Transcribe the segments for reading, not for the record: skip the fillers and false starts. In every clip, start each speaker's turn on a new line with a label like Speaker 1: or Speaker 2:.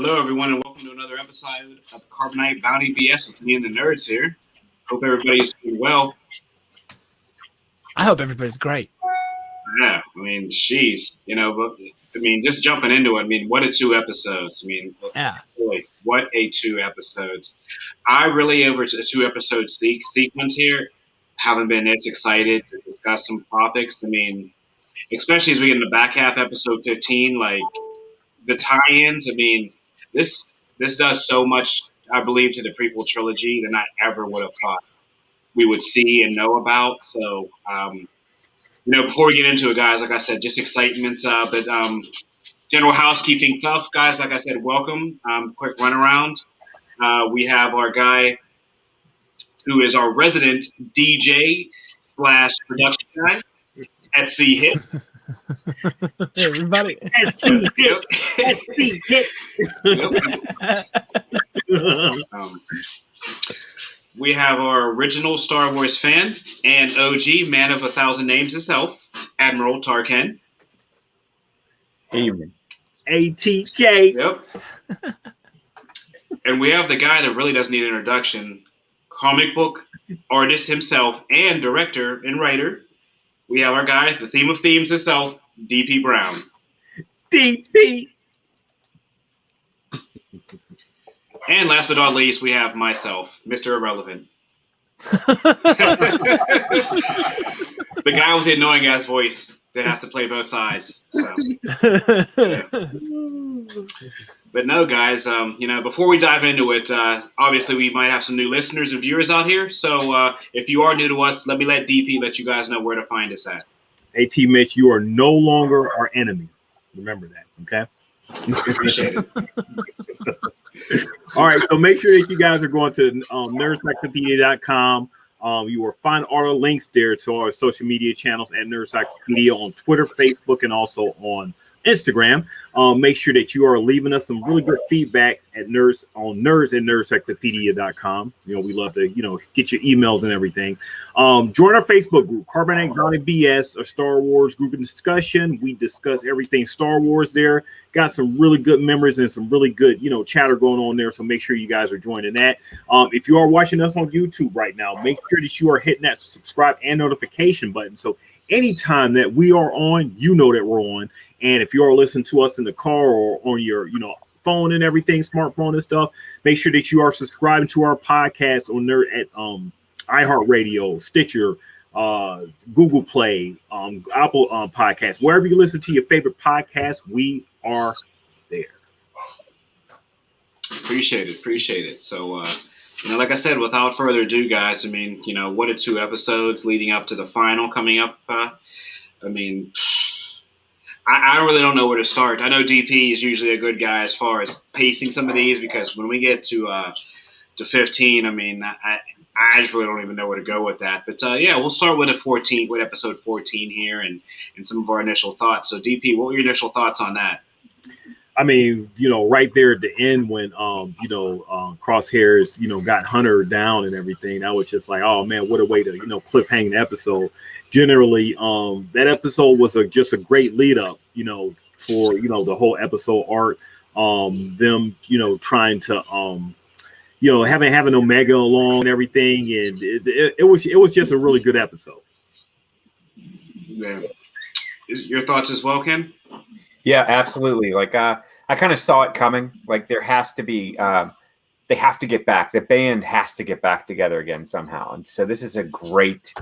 Speaker 1: Hello, everyone, and welcome to another episode of Carbonite Bouunty BS with me and the nerds here. Hope everybody's doing well.
Speaker 2: I hope everybody's great.
Speaker 1: Yeah, I mean, jeez, just jumping into it. I mean, what a 2 episodes. I mean, boy, what a 2 episodes. I really, over a 2 episode sequence here, haven't been as excited to discuss some topics. I mean, especially as we get in the back half, episode 15, like the tie-ins. I mean, this does so much, I believe, to the prequel trilogy than I ever would have thought we would see and know about. So, before we get into it, guys, like I said, just excitement, but general housekeeping stuff, guys. Like I said, welcome. Quick run around. We have our guy who is our resident DJ / production guy, SC Hit.
Speaker 2: Hey, everybody.
Speaker 3: SC Hit. SC Hit.
Speaker 1: We have our original Star Wars fan and OG man of 1,000 names himself, Admiral Tar-Ken.
Speaker 3: Amen. ATK.
Speaker 1: Yep. And we have the guy that really doesn't need an introduction, comic book artist himself and director and writer. We have our guy, the theme of themes himself, DP Brown.
Speaker 3: DP.
Speaker 1: And last but not least, we have myself, Mr. Irrelevant. The guy with the annoying ass voice that has to play both sides. So. Yeah. But no, guys, before we dive into it, obviously we might have some new listeners and viewers out here. So if you are new to us, let DP let you guys know where to find us at.
Speaker 3: Hey, T-Mitch, you are no longer our enemy. Remember that, okay?
Speaker 1: Appreciate it.
Speaker 3: All right, so make sure that you guys are going to nerdcyclopedia.com. You will find all the links there to our social media channels at Nerdcyclopedia on Twitter, Facebook, and also on Instagram. Make sure that you are leaving us some really good feedback at nerds at nerdcyclopedia.com. We love to, get your emails and everything. Join our Facebook group, Carbonite Bouunty BS, a Star Wars group of discussion. We discuss everything Star Wars there. Got some really good memories and some really good, chatter going on there. So make sure you guys are joining that. If you are watching us on YouTube right now, make sure that you are hitting that subscribe and notification button. So anytime that we are on, that we're on. And if you are listening to us in the car or on your, phone and everything, smartphone and stuff, make sure that you are subscribing to our podcast on there at iHeartRadio, Stitcher, Google Play, Apple Podcasts, wherever you listen to your favorite podcast, we are there.
Speaker 1: Appreciate it. So, like I said, without further ado, guys, what are 2 episodes leading up to the final coming up? I really don't know where to start. I know DP is usually a good guy as far as pacing some of these, because when we get to 15, I just really don't even know where to go with that. But we'll start with episode 14 here and some of our initial thoughts. So DP, what were your initial thoughts on that?
Speaker 3: Right there at the end when, crosshairs, got Hunter down and everything, I was just like, oh man, what a way to, cliffhang the episode. Generally, that episode was just a great lead up, for, the whole episode arc. Them, trying to, having Omega along and everything. And it was just a really good episode.
Speaker 1: Yeah. Your thoughts as well, Ken?
Speaker 4: Yeah, absolutely. Like, I kind of saw it coming. Like, there has to be, they have to get back. The band has to get back together again somehow. And so this is a great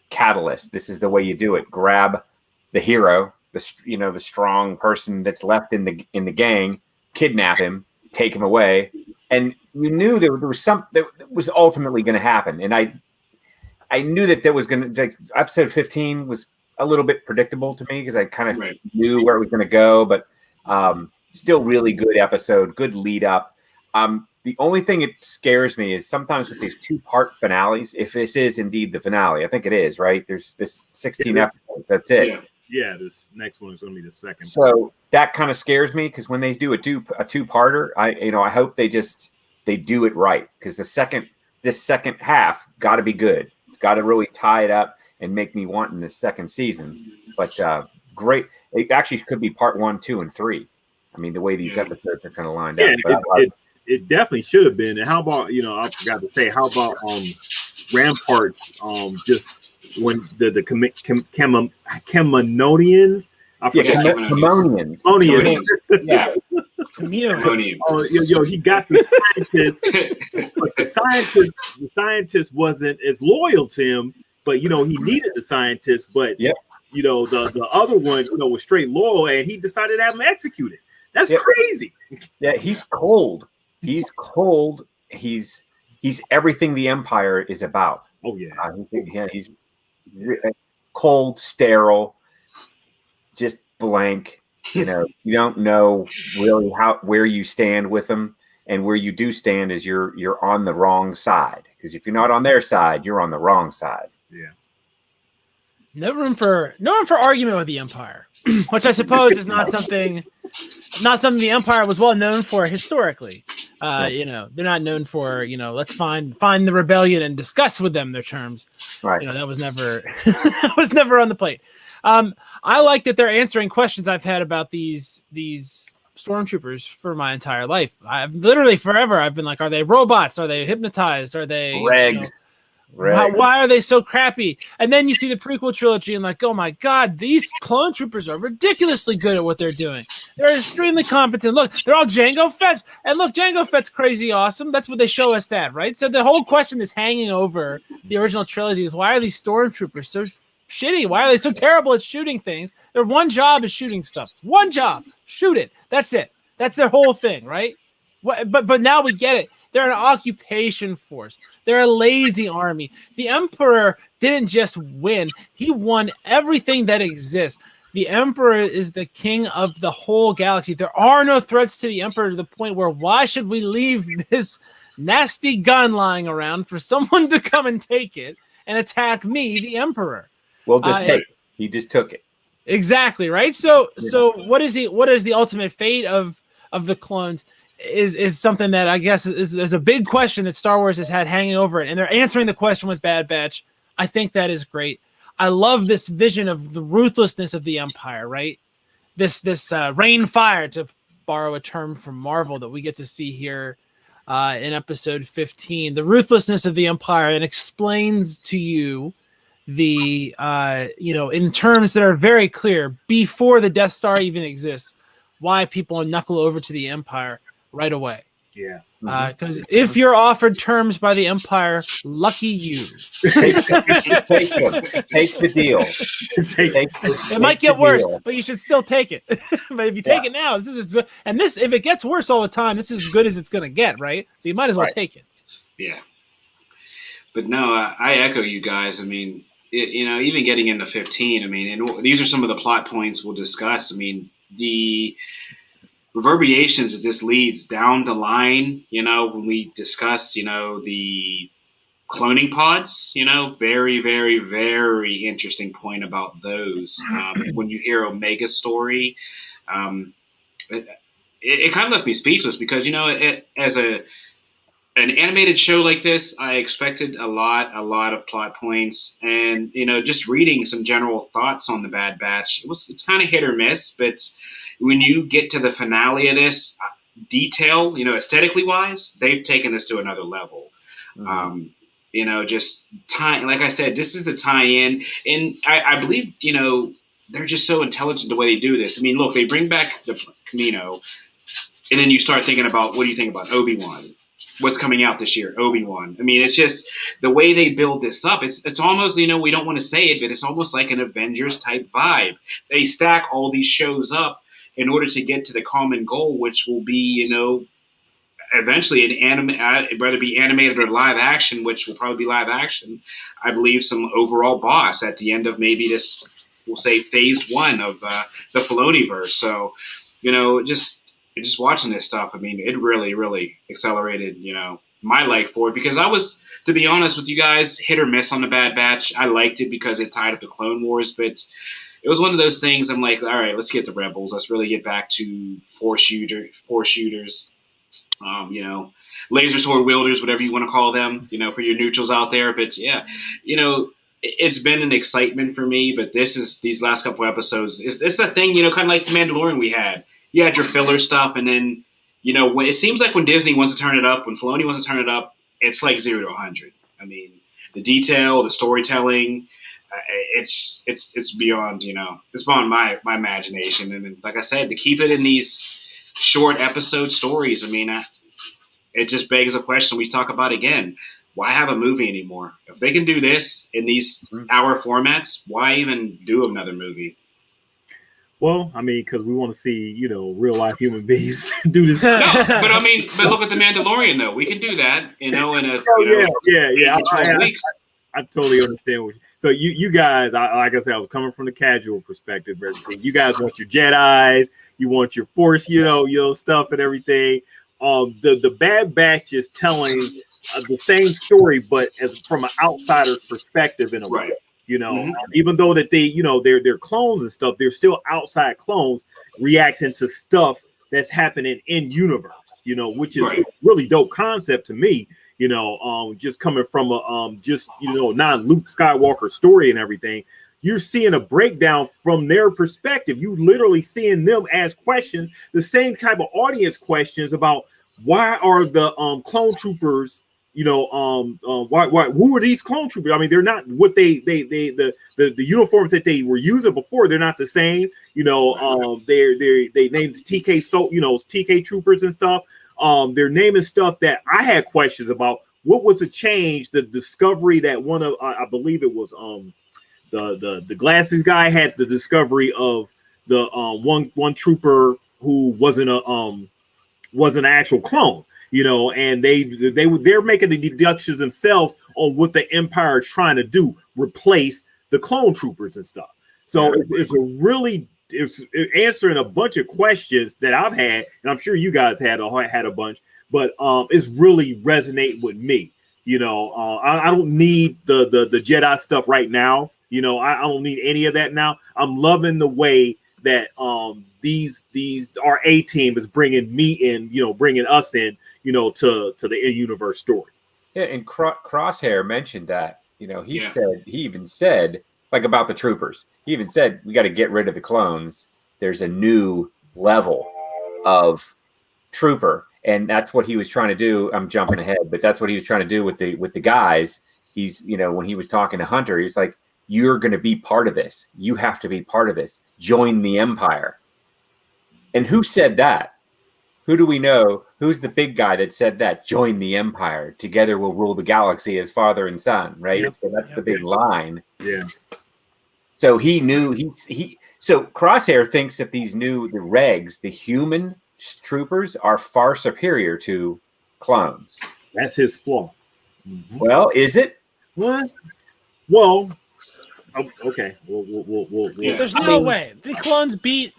Speaker 4: catalyst. This is the way you do it. Grab the hero, the strong person that's left in the gang, kidnap him, take him away. And you knew there was something that was ultimately going to happen. And I knew that was going to, like, episode 15 was a little bit predictable to me because I kind of knew where it was going to go, but still really good episode, good lead up. The only thing that scares me is sometimes with these 2-part finales, if this is indeed the finale, I think it is, right? There's this 16 episodes. That's it.
Speaker 3: Yeah, this next one is going to be the second.
Speaker 4: So that kind of scares me because when they do a 2-parter, I hope they do it right, because this second half got to be good. It's got to really tie it up and make me want in this second season. But great. It actually could be part 1, 2, and 3. I mean, the way these episodes are kind of lined
Speaker 3: Yeah,
Speaker 4: up.
Speaker 3: it definitely should have been. And how about, I forgot to say, how about Rampart, just when the Kaminonians, I forgot.
Speaker 4: Kaminians.
Speaker 1: Yeah.
Speaker 2: Kamino.
Speaker 3: Oh, he got the scientist, but the scientist wasn't as loyal to him. But he needed the scientist. But the other one, was straight loyal, and he decided to have him executed. That's crazy.
Speaker 4: Yeah, he's cold. He's cold. He's everything the Empire is about.
Speaker 3: Oh yeah.
Speaker 4: He's cold, sterile, just blank. You don't know really where you stand with them, and where you do stand is you're on the wrong side. Because if you're not on their side, you're on the wrong side.
Speaker 3: Yeah.
Speaker 2: No room for argument with the Empire, which I suppose is not something the Empire was well known for historically. They're not known for, let's find the rebellion and discuss with them their terms.
Speaker 4: Right.
Speaker 2: That was never on the plate. I like that they're answering questions I've had about these stormtroopers for my entire life. I've literally forever I've been like, are they robots? Are they hypnotized? Are they
Speaker 4: regs?
Speaker 2: Why are they so crappy? And then you see the prequel trilogy and like, oh my God, these clone troopers are ridiculously good at what they're doing. They're extremely competent. Look, they're all Jango Fett's. And look, Jango Fett's crazy awesome. That's what they show us that, right? So the whole question that's hanging over the original trilogy is, why are these stormtroopers so shitty? Why are they so terrible at shooting things? Their one job is shooting stuff. One job. Shoot it. That's it. That's their whole thing, right? But now we get it. They're an occupation force. They're a lazy army. The Emperor didn't just win. He won everything that exists. The Emperor is the king of the whole galaxy. There are no threats to the Emperor to the point where why should we leave this nasty gun lying around for someone to come and take it and attack me, the Emperor?
Speaker 4: Well, just take it. He just took it.
Speaker 2: Exactly, right? So what is the ultimate fate of the clones? Is something that I guess is a big question that Star Wars has had hanging over it, and they're answering the question with Bad Batch. I think that is great. I love this vision of the ruthlessness of the Empire, right? This rain fire, to borrow a term from Marvel, that we get to see here in episode 15. The ruthlessness of the Empire, and explains to you the in terms that are very clear before the Death Star even exists, why people knuckle over to the Empire right away.
Speaker 3: Yeah.
Speaker 2: Because if you're offered terms by the Empire, lucky you.
Speaker 4: Take the deal.
Speaker 2: It might get worse, but you should still take it. But if you take it now, this is good. And if it gets worse all the time, this is as good as it's going to get, right? So you might as well take it.
Speaker 1: Yeah. But no, I echo you guys. I mean, even getting into 15, I mean, and these are some of the plot points we'll discuss. I mean, the reverberations that this leads down the line, when we discuss, the cloning pods, very, very, very interesting point about those. When you hear Omega's story, it kind of left me speechless because, as an animated show like this, I expected a lot of plot points, and just reading some general thoughts on the Bad Batch, it's kind of hit or miss. But when you get to the finale of this, detail, aesthetically wise, they've taken this to another level. Just tie, like I said, this is a tie-in, and I believe they're just so intelligent the way they do this. I mean, look, they bring back the Kamino, and then you start thinking about, what do you think about Obi-Wan? What's coming out this year, Obi-Wan. I mean, it's just the way they build this up. It's almost, we don't want to say it, but it's almost like an Avengers type vibe. They stack all these shows up in order to get to the common goal, which will be, eventually whether it be animated or live action, which will probably be live action. I believe some overall boss at the end of maybe this, we'll say phase 1 of the Filoniverse. So, just watching this stuff, I mean, it really, really accelerated, my like for it, because I was, to be honest with you guys, hit or miss on the Bad Batch. I liked it because it tied up the Clone Wars, but it was one of those things I'm like, all right, let's get the Rebels. Let's really get back to four shooters, laser sword wielders, whatever you want to call them, for your neutrals out there. But yeah, it's been an excitement for me, but these last couple episodes, it's that thing, kind of like Mandalorian we had. you had your filler stuff, and then when it seems like when Disney wants to turn it up, when Filoni wants to turn it up, it's like 0 to 100. I mean, the detail, the storytelling, it's beyond it's beyond my imagination. And like I said, to keep it in these short episode stories, I mean, it just begs a question we talk about again. Why have a movie anymore? If they can do this in these hour formats, why even do another movie?
Speaker 3: Well, I mean, because we want to see, real life human beings do this.
Speaker 1: No, but look at the Mandalorian though. We can do that, in a 12 weeks.
Speaker 3: I totally understand what so you guys, like I said, I was coming from the casual perspective. Everything you guys want your Jedis, you want your Force, stuff and everything. The Bad Batch is telling the same story, but as from an outsider's perspective in a way. Even though that they, they're clones and stuff, they're still outside clones reacting to stuff that's happening in universe, which is a really dope concept to me, just coming from a non-Luke Skywalker story and everything. You're seeing a breakdown from their perspective. You literally seeing them ask questions, the same type of audience questions about why are the clone troopers why who are these clone troopers? I mean, they're not what the uniforms that they were using before. They're not the same. They named TK TK troopers and stuff. They're naming stuff that I had questions about. What was the change? The discovery that one of I believe it was the glasses guy had the discovery of the one trooper who wasn't an actual clone. And they're making the deductions themselves on what the Empire is trying to do, replace the clone troopers and stuff. So it's answering a bunch of questions that I've had, and I'm sure you guys had a bunch, but it's really resonating with me. I don't need the Jedi stuff right now. I don't need any of that now. I'm loving the way that our A team is bringing me in, bringing us in, to the in-universe story.
Speaker 4: Yeah, and Crosshair mentioned that, he even said like about the troopers. He even said we got to get rid of the clones. There's a new level of trooper, and that's what he was trying to do. I'm jumping ahead, but that's what he was trying to do with the guys. He's, when he was talking to Hunter, he's like, you're going to be part of this. You have to be part of this. Join the Empire. And who said that? Who do we know? Who's the big guy that said that? Join the Empire. Together we'll rule the galaxy as father and son, right? Yep. So that's the big line.
Speaker 3: Yeah.
Speaker 4: So he knew so Crosshair thinks that the regs, the human troopers, are far superior to clones.
Speaker 3: That's his flaw.
Speaker 4: Mm-hmm. Well, is it?
Speaker 3: What? Well, okay. We'll
Speaker 2: There's no way the clones beat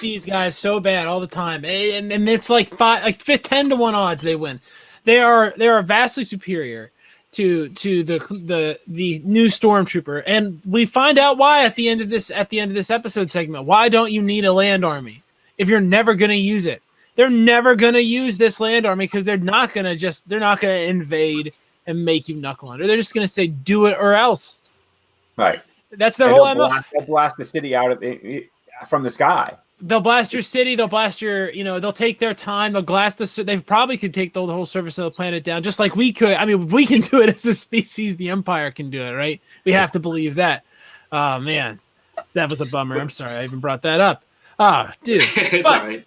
Speaker 2: these guys so bad all the time, and it's like 10 to 1 odds they win. They are vastly superior to the new stormtrooper, and we find out why at the end of this episode segment. Why don't you need a land army if you're never going to use it? They're never going to use this land army because they're not going to invade and make you knuckle under. They're just going to say do it or else. Right. That's their whole MO.
Speaker 4: They'll blast the city out of it from the sky.
Speaker 2: They'll blast your city. They'll blast your, they'll take their time. They'll blast they probably could take the whole surface of the planet down, just like we could. I mean, if we can do it as a species, the Empire can do it, right? We have to believe that. Oh, man. That was a bummer. I'm sorry I even brought that up. Oh, dude.
Speaker 1: It's all right.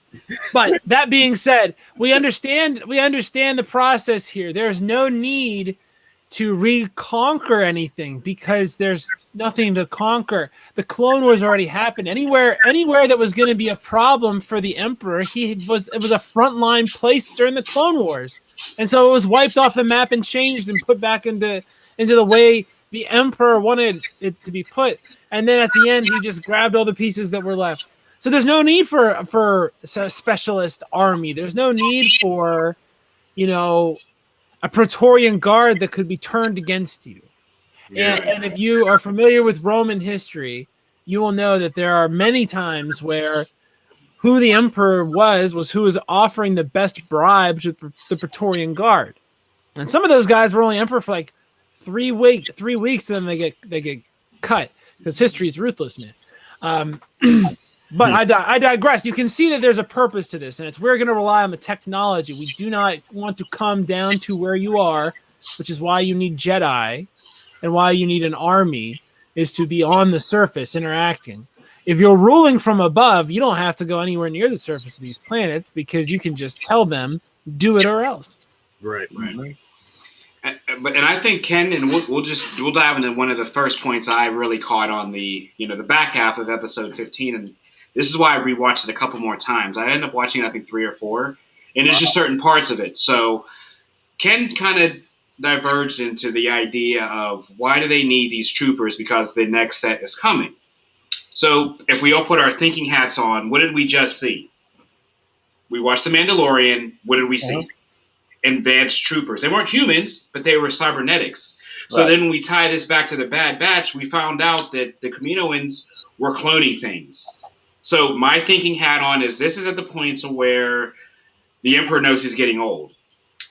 Speaker 2: But that being said, we understand the process here. There's no need to reconquer anything because there's nothing to conquer. The Clone Wars already happened. Anywhere that was going to be a problem for the Emperor, it was a frontline place during the Clone Wars, and so it was wiped off the map and changed and put back into the way the Emperor wanted it to be put. And then at the end, he just grabbed all the pieces that were left. So there's no need for a specialist army. There's no need for, a Praetorian Guard that could be turned against you. Yeah. And if you are familiar with Roman history, you will know that there are many times where who the Emperor was who was offering the best bribe to the Praetorian Guard. And some of those guys were only Emperor for like 3 weeks, and then they get cut because history is ruthless, man. But I digress. You can see that there's a purpose to this, and it's we're going to rely on the technology. We do not want to come down to where you are, which is why you need Jedi and why you need an army, is to be on the surface interacting. If you're ruling from above, you don't have to go anywhere near the surface of these planets because you can just tell them, do it or else.
Speaker 3: Right.
Speaker 1: And I think, Ken, and we'll dive into one of the first points I really caught on the back half of episode 15, and this is why I rewatched it a couple more times. I ended up watching it, I think 3 or 4, and there's just certain parts of it. So Ken kind of diverged into the idea of why do they need these troopers, because the next set is coming. So if we all put our thinking hats on, what did we just see? We watched The Mandalorian. What did we see? Advanced troopers. They weren't humans, but they were cybernetics. So then when we tie this back to the Bad Batch, we found out that the Kaminoans were cloning things. So my thinking hat on is this is at the point where the Emperor knows he's getting old.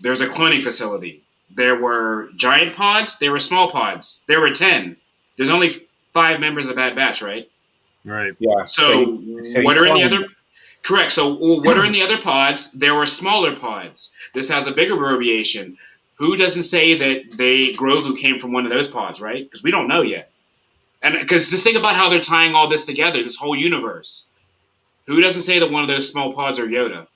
Speaker 1: There's a cloning facility. There were giant pods. There were small pods. There were 10. There's only 5 members of the Bad Batch, right?
Speaker 3: Right.
Speaker 4: Yeah.
Speaker 1: So what are in the other? Correct. So what are in the other pods? There were smaller pods. This has a bigger variation. Who doesn't say that Grogu came from one of those pods, right? Because we don't know yet. And because just think about how they're tying all this together, this whole universe. Who doesn't say that one of those small pods are Yoda?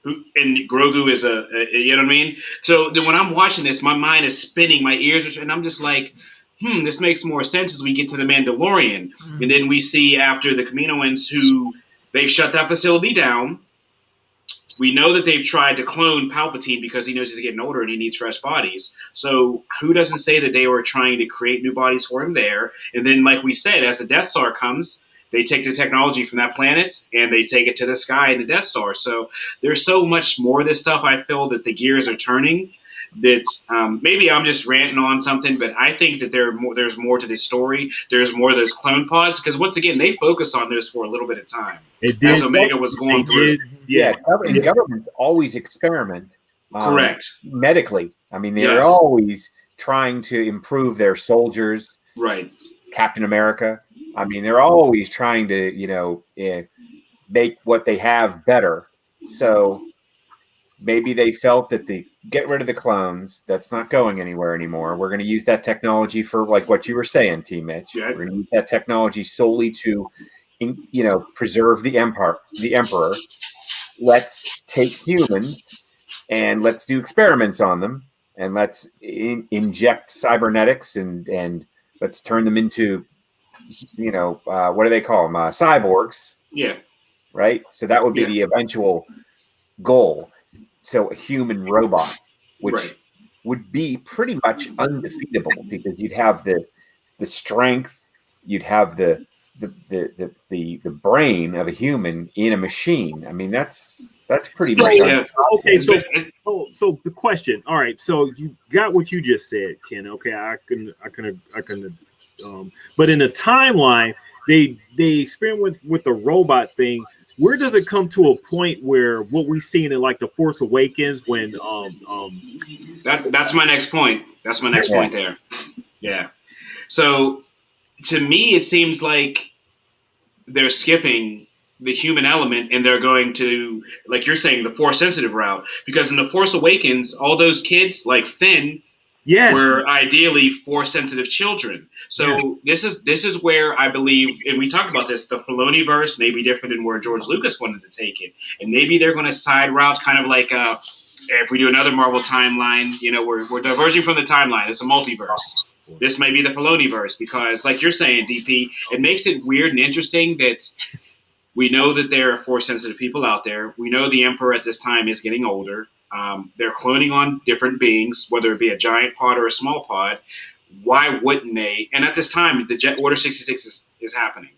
Speaker 1: And Grogu is you know what I mean? So then when I'm watching this, my mind is spinning, my ears are, and I'm just like, this makes more sense as we get to the Mandalorian. And then we see after the Kaminoans who they've shut that facility down. We know that they've tried to clone Palpatine because he knows he's getting older and he needs fresh bodies. So who doesn't say that they were trying to create new bodies for him there? And then, like we said, as the Death Star comes, they take the technology from that planet and they take it to the sky in the Death Star. So there's so much more of this stuff. I feel that the gears are turning. That's maybe I'm just ranting on something, but I think that there's more to this story. There's more of those clone pods because once again they focused on this for a little bit of time.
Speaker 3: It did.
Speaker 1: As Omega was going through.
Speaker 4: Governments always experiment.
Speaker 1: Correct.
Speaker 4: Medically, I mean they're always trying to improve their soldiers.
Speaker 1: Right.
Speaker 4: Captain America. I mean they're always trying to make what they have better. So. Maybe they felt that get rid of the clones. That's not going anywhere anymore. We're going to use that technology for like what you were saying, T-Mitch. Yeah. We're going to use that technology solely to, preserve the Emperor. Let's take humans and let's do experiments on them and let's inject cybernetics and let's turn them into, what do they call them? Cyborgs.
Speaker 1: Yeah.
Speaker 4: Right. So that would be the eventual goal. So a human robot, which would be pretty much undefeatable because you'd have the strength, you'd have the brain of a human in a machine. I mean, that's pretty much.
Speaker 3: Okay, so the question. All right, so you got what you just said, Ken. Okay, I can. But in the timeline, they experiment with the robot thing. Where does it come to a point where what we've seen in like the Force Awakens when
Speaker 1: that's my next point. That's my next point there. Yeah. So to me it seems like they're skipping the human element and they're going to, like you're saying, the Force sensitive route. Because in the Force Awakens, all those kids like Finn were ideally Force-sensitive children. So this is where I believe, and we talked about this, the Filoni-verse may be different than where George Lucas wanted to take it. And maybe they're going to side route kind of like if we do another Marvel timeline, we're diverging from the timeline. It's a multiverse. This may be the Filoni-verse because, like you're saying, DP, it makes it weird and interesting that we know that there are Force-sensitive people out there. We know the Emperor at this time is getting older. They're cloning on different beings, whether it be a giant pod or a small pod. Why wouldn't they? And at this time, the Order 66 is happening.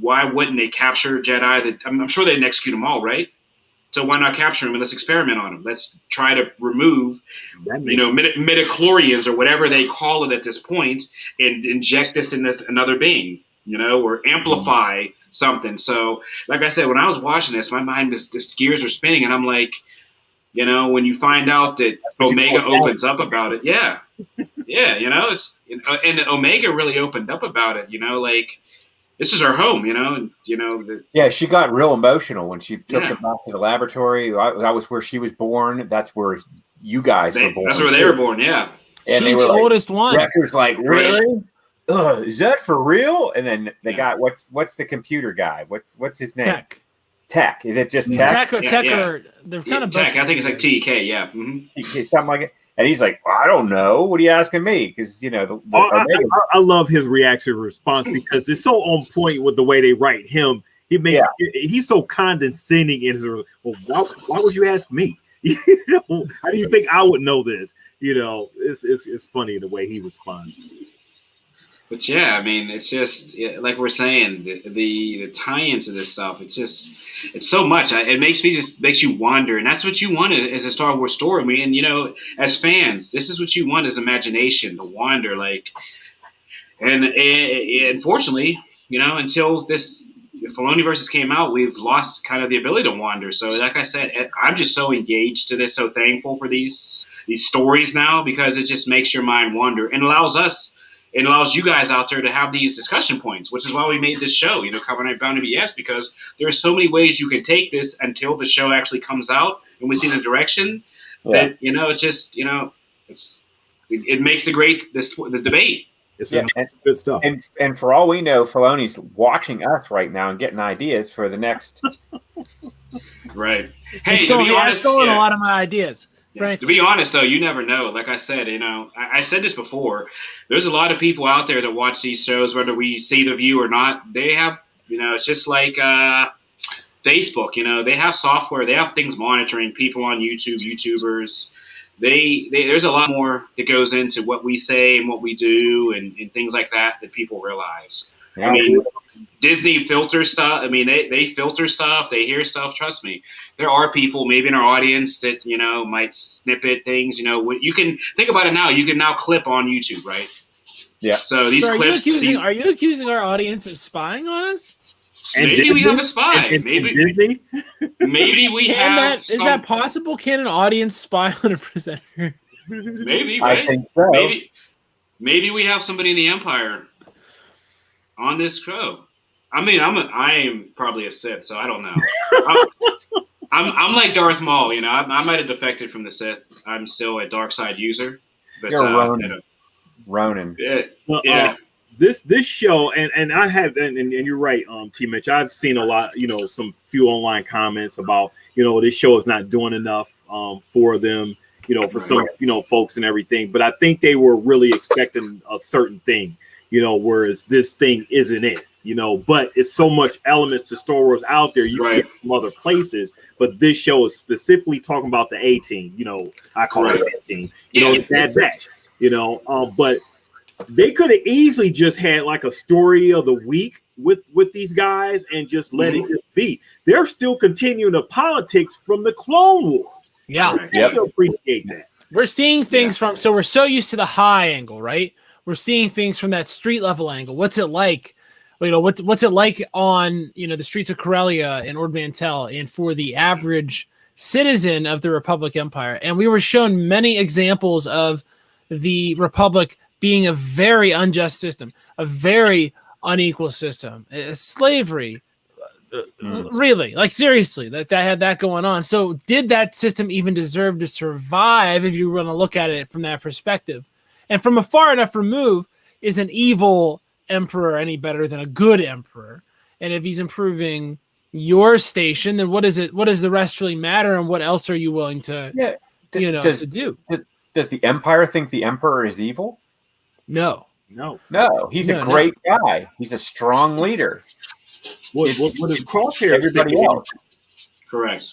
Speaker 1: Why wouldn't they capture Jedi? I'm sure they didn't execute them all, right? So why not capture them and let's experiment on them? Let's try to remove, midichlorians or whatever they call it at this point and inject this in this another being, or amplify something. So, like I said, when I was watching this, my mind just gears are spinning, and I'm like, when you find out that Omega opens up about it, it's and Omega really opened up about it, like this is her home, and
Speaker 4: Yeah, she got real emotional when she took him back to the laboratory. That was where she was born. That's where you guys were born.
Speaker 1: That's where they were born, yeah.
Speaker 2: And she was the oldest one.
Speaker 4: Wrecker's like, really? Is that for real? And then the guy, what's the computer guy? What's his name? Tech. Is it just Tech?
Speaker 2: Tech or Tech or they're kind of
Speaker 1: Tech. I think it's like TK. Yeah,
Speaker 4: something like it. And he's like, well, I don't know. What are you asking me? Because
Speaker 3: I love his reaction response because it's so on point with the way they write him. He's so condescending in his. Well, why would you ask me? How do you think I would know this? It's funny the way he responds.
Speaker 1: But yeah, I mean, it's just like we're saying, the tie-ins of this stuff. It's so much. It makes you wonder, and that's what you want as a Star Wars story. I mean, as fans, this is what you want: is imagination, to wander. And unfortunately, until this Filoni versus came out, we've lost kind of the ability to wander. So, like I said, I'm just so engaged to this, so thankful for these stories now, because it just makes your mind wander and it allows you guys out there to have these discussion points, which is why we made this show, Carbonite Bouunty BS, because there are so many ways you can take this until the show actually comes out and we see the direction. That it's just it makes the debate.
Speaker 3: It's good stuff.
Speaker 4: And for all we know, Filoni's watching us right now and getting ideas for the next.
Speaker 1: Right.
Speaker 2: Hey, he's stolen a lot of my ideas.
Speaker 1: Yeah. To be honest, though, you never know. Like I said, I said this before. There's a lot of people out there that watch these shows, whether we see the view or not. They have, it's just like Facebook. They have software. They have things monitoring people on YouTube, YouTubers. There's a lot more that goes into what we say and what we do and things like that people realize. I mean, Disney filters stuff. I mean, they filter stuff. They hear stuff. Trust me. There are people maybe in our audience that, might snippet things. You can think about it now. You can now clip on YouTube, right?
Speaker 4: Yeah.
Speaker 1: So these clips.
Speaker 2: Are you accusing our audience of spying on us?
Speaker 1: Maybe we have a spy. Maybe
Speaker 3: Disney.
Speaker 1: Maybe we have.
Speaker 2: Is that possible? Can an audience spy on a presenter?
Speaker 1: Maybe. Right?
Speaker 4: I think so.
Speaker 1: Maybe we have somebody in the Empire on this show. I mean, I am probably a Sith, so I don't know. I'm like Darth Maul, I might have defected from the Sith. I'm still a dark side user. But,
Speaker 4: you're Ronin.
Speaker 1: Yeah.
Speaker 3: This show, and I have, and you're right, T-Mitch. I've seen a lot, some few online comments about, this show is not doing enough for them, for some, folks and everything. But I think they were really expecting a certain thing. Whereas this thing isn't it, but it's so much elements to Star Wars out there. You can get from other places, but this show is specifically talking about the A-Team, I call it A-Team, the Bad Batch, but they could have easily just had like a story of the week with these guys and just let it just be. They're still continuing the politics from the Clone Wars.
Speaker 2: Yeah.
Speaker 3: I appreciate that.
Speaker 2: We're seeing things so we're so used to the high angle, right? We're seeing things from that street level angle. What's it like? What's it like on, the streets of Corellia and War-Mantle and for the average citizen of the Republic Empire? And we were shown many examples of the Republic being a very unjust system, a very unequal system, slavery, really, like seriously, that had that going on. So did that system even deserve to survive if you want to look at it from that perspective? And from a far enough remove, is an evil emperor any better than a good emperor? And if he's improving your station, then what does the rest really matter? And what else are you willing to, to do?
Speaker 4: Does the Empire think the Emperor is evil?
Speaker 2: No.
Speaker 4: He's a great guy. He's a strong leader.
Speaker 3: What is crosshairs?
Speaker 4: Everybody else.
Speaker 1: Correct.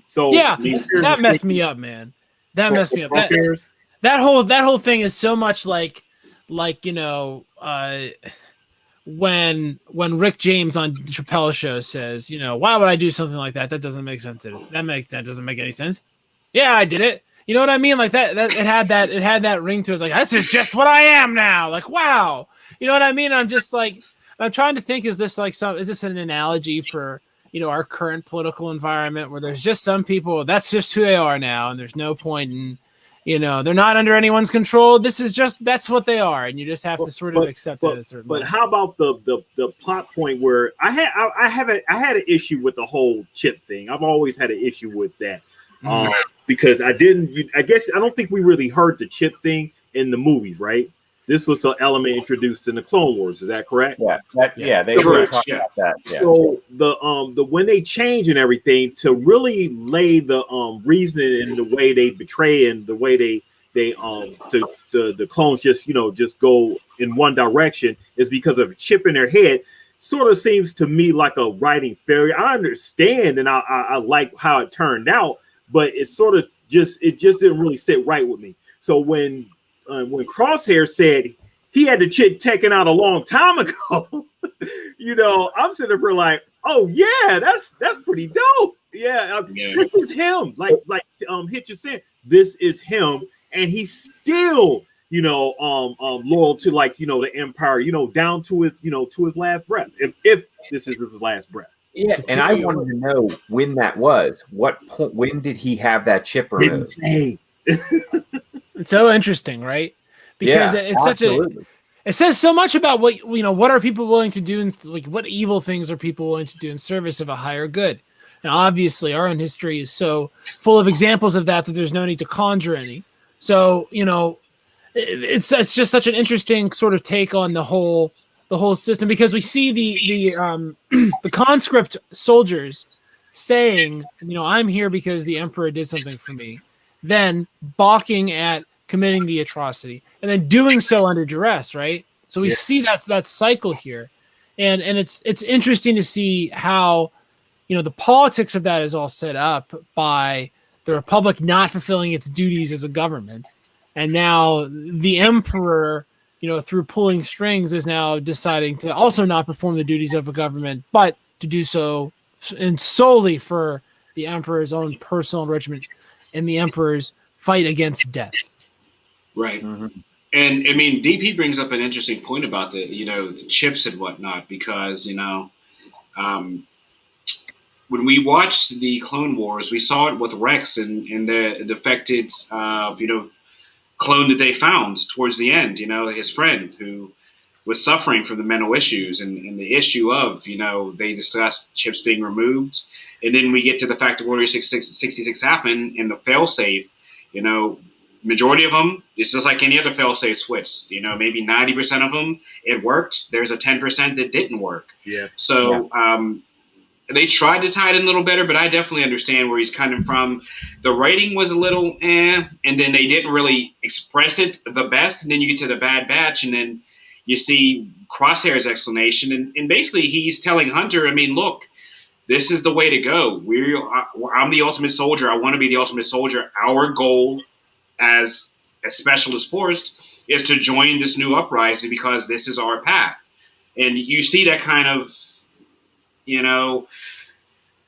Speaker 3: So
Speaker 2: that messed me up, man. That messed me up. That whole thing is so much like when Rick James on Chappelle Show says, why would I do something like that? That doesn't make sense. That doesn't make any sense. Yeah, I did it. You know what I mean? Like that it had that ring to it. It's like, this is just what I am now. Like, wow. You know what I mean? I'm just like, I'm trying to think, is this an analogy for, our current political environment where there's just some people, that's just who they are now. And there's no point they're not under anyone's control. This is that's what they are, and you just have to sort of accept that at a certain
Speaker 3: But
Speaker 2: level.
Speaker 3: how about the plot point where I had an issue with the whole chip thing. I've always had an issue with that because I don't think we really heard the chip thing in the movies, right? This was an element introduced in the Clone Wars. Is that correct?
Speaker 4: Yeah. They were talking about that. Yeah.
Speaker 3: So the when they change and everything to really lay the reasoning in the way they betray and the way they the clones just go in one direction is because of a chip in their head. Sort of seems to me like a writing failure. I understand and I like how it turned out, but it just didn't really sit right with me. So when Crosshair said he had the chick taken out a long time ago, I'm sitting there like, oh yeah, that's pretty dope. Yeah, this is him. Like Hitch is saying, this is him, and he's still loyal to the Empire, down to his last breath. If this is his last breath.
Speaker 4: Yeah, and I wanted to know when that was. What point? When did he have that chip removed?
Speaker 3: Didn't say.
Speaker 2: It's so interesting, right? Because it's absolutely. It says so much about what are people willing to do, and like what evil things are people willing to do in service of a higher good. Now, obviously, our own history is so full of examples of that there's no need to conjure any. So it's just such an interesting sort of take on the whole system, because we see the conscript soldiers saying, I'm here because the Emperor did something for me, then balking at committing the atrocity, and then doing so under duress, right? So we see that cycle here, and it's interesting to see how the politics of that is all set up by the Republic not fulfilling its duties as a government, and now the Emperor, through pulling strings, is now deciding to also not perform the duties of a government, but to do so and solely for the Emperor's own personal enrichment and the Emperor's fight against death.
Speaker 1: Right. Mm-hmm. And I mean, DP brings up an interesting point about the chips and whatnot, because, when we watched the Clone Wars, we saw it with Rex and the defected, clone that they found towards the end, his friend who was suffering from the mental issues and the issue of, they discussed chips being removed. And then we get to the fact that Order 66 happened and the failsafe, majority of them, it's just like any other fail-safe switch. Maybe 90% of them, it worked. There's a 10% that didn't work.
Speaker 3: Yeah.
Speaker 1: So they tried to tie it in a little better, but I definitely understand where he's coming from. The writing was a little and then they didn't really express it the best. And then you get to the Bad Batch, and then you see Crosshair's explanation. And basically he's telling Hunter, look, this is the way to go. I'm the ultimate soldier. I want to be the ultimate soldier. Our goal as a Specialist Force is to join this new uprising because this is our path. And you see that kind of,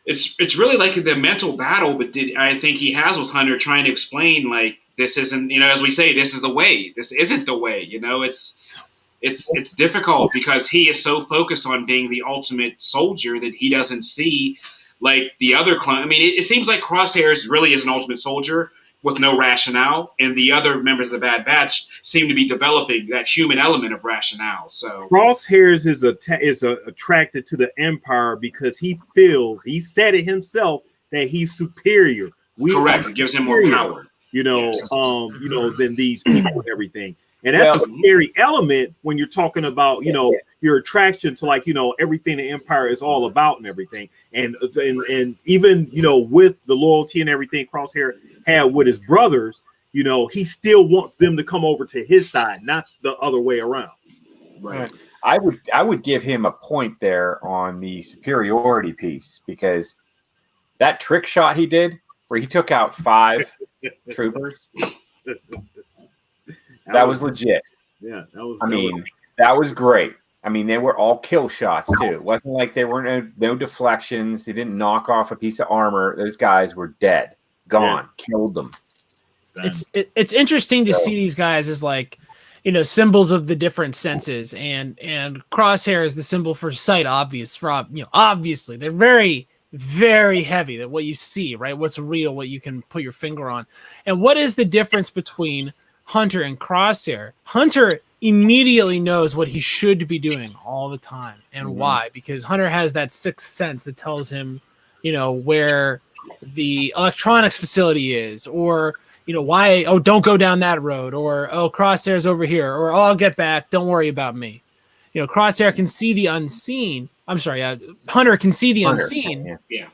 Speaker 1: it's really like the mental battle, but I think he has with Hunter trying to explain, like, this isn't, as we say, this is the way. This isn't the way, it's difficult because he is so focused on being the ultimate soldier that he doesn't see like the other clone. It seems like Crosshairs really is an ultimate soldier with no rationale, and the other members of the Bad Batch seem to be developing that human element of rationale. So
Speaker 3: Crosshairs is attracted to the Empire because he said it himself that he's superior.
Speaker 1: Correct. It gives him more power.
Speaker 3: Than these people and everything. And that's a scary element when you're talking about, your attraction to everything the Empire is all about and everything. And even, with the loyalty and everything Crosshair had with his brothers, he still wants them to come over to his side, not the other way around.
Speaker 1: Right.
Speaker 4: I would give him a point there on the superiority piece, because that trick shot he did where he took out 5 troopers, that was legit.
Speaker 3: Yeah, that was.
Speaker 4: That was great. They were all kill shots too. It wasn't like there were no deflections. They didn't knock off a piece of armor. Those guys were dead, gone, killed them.
Speaker 2: It's interesting to see these guys as symbols of the different senses, and Crosshair is the symbol for sight. Obviously they're very very heavy, that what you see, right? What's real, what you can put your finger on. And what is the difference between Hunter and Crosshair? Hunter immediately knows what he should be doing all the time. And why? Because Hunter has that sixth sense that tells him, where the electronics facility is, or, why, don't go down that road, or, Crosshair's over here, or, I'll get back, don't worry about me. Crosshair can see the unseen. I'm sorry, Hunter can see the unseen.
Speaker 1: Yeah.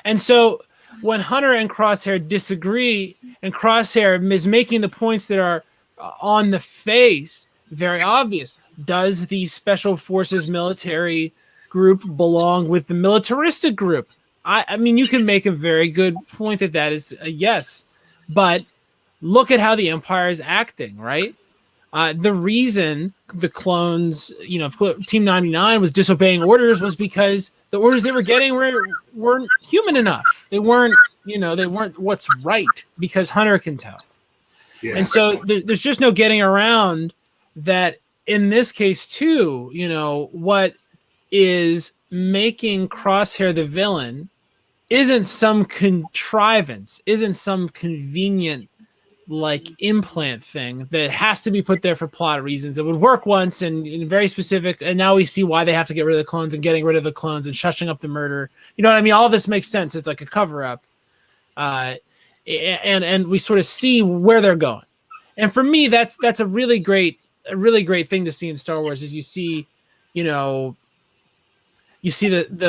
Speaker 2: And so when Hunter and Crosshair disagree, and Crosshair is making the points that are on the face very obvious, does the Special Forces military group belong with the militaristic group? I mean, you can make a very good point that is a yes, but look at how the Empire is acting, right? The reason the clones, Team 99 was disobeying orders was because the orders they were getting weren't human enough. They weren't what's right, because Hunter can tell. Yeah. And so there's just no getting around that. In this case too, what is making Crosshair the villain isn't some contrivance, isn't some convenient implant thing that has to be put there for plot reasons. It would work once and very specific, and now we see why they have to get rid of the clones and getting rid of the clones and shushing up the murder. You know what I mean? All this makes sense. It's like a cover-up. And we sort of see where they're going. And for me, that's a really great thing to see in Star Wars, is you see the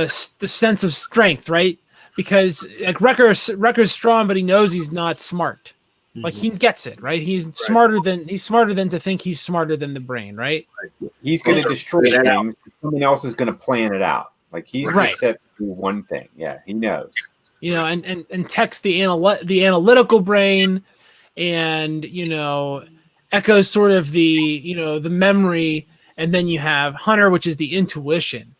Speaker 2: sense of strength, right? Because Wrecker's strong, but he knows he's not smart. Like, he gets it, right? He's smarter than to think he's smarter than the brain, right?
Speaker 4: He's going to destroy things. Someone else is going to plan it out. Like, he's just set to do one thing. Yeah, he knows.
Speaker 2: And Tech's the analytical brain, and Echo's sort of the memory, and then you have Hunter, which is the intuition.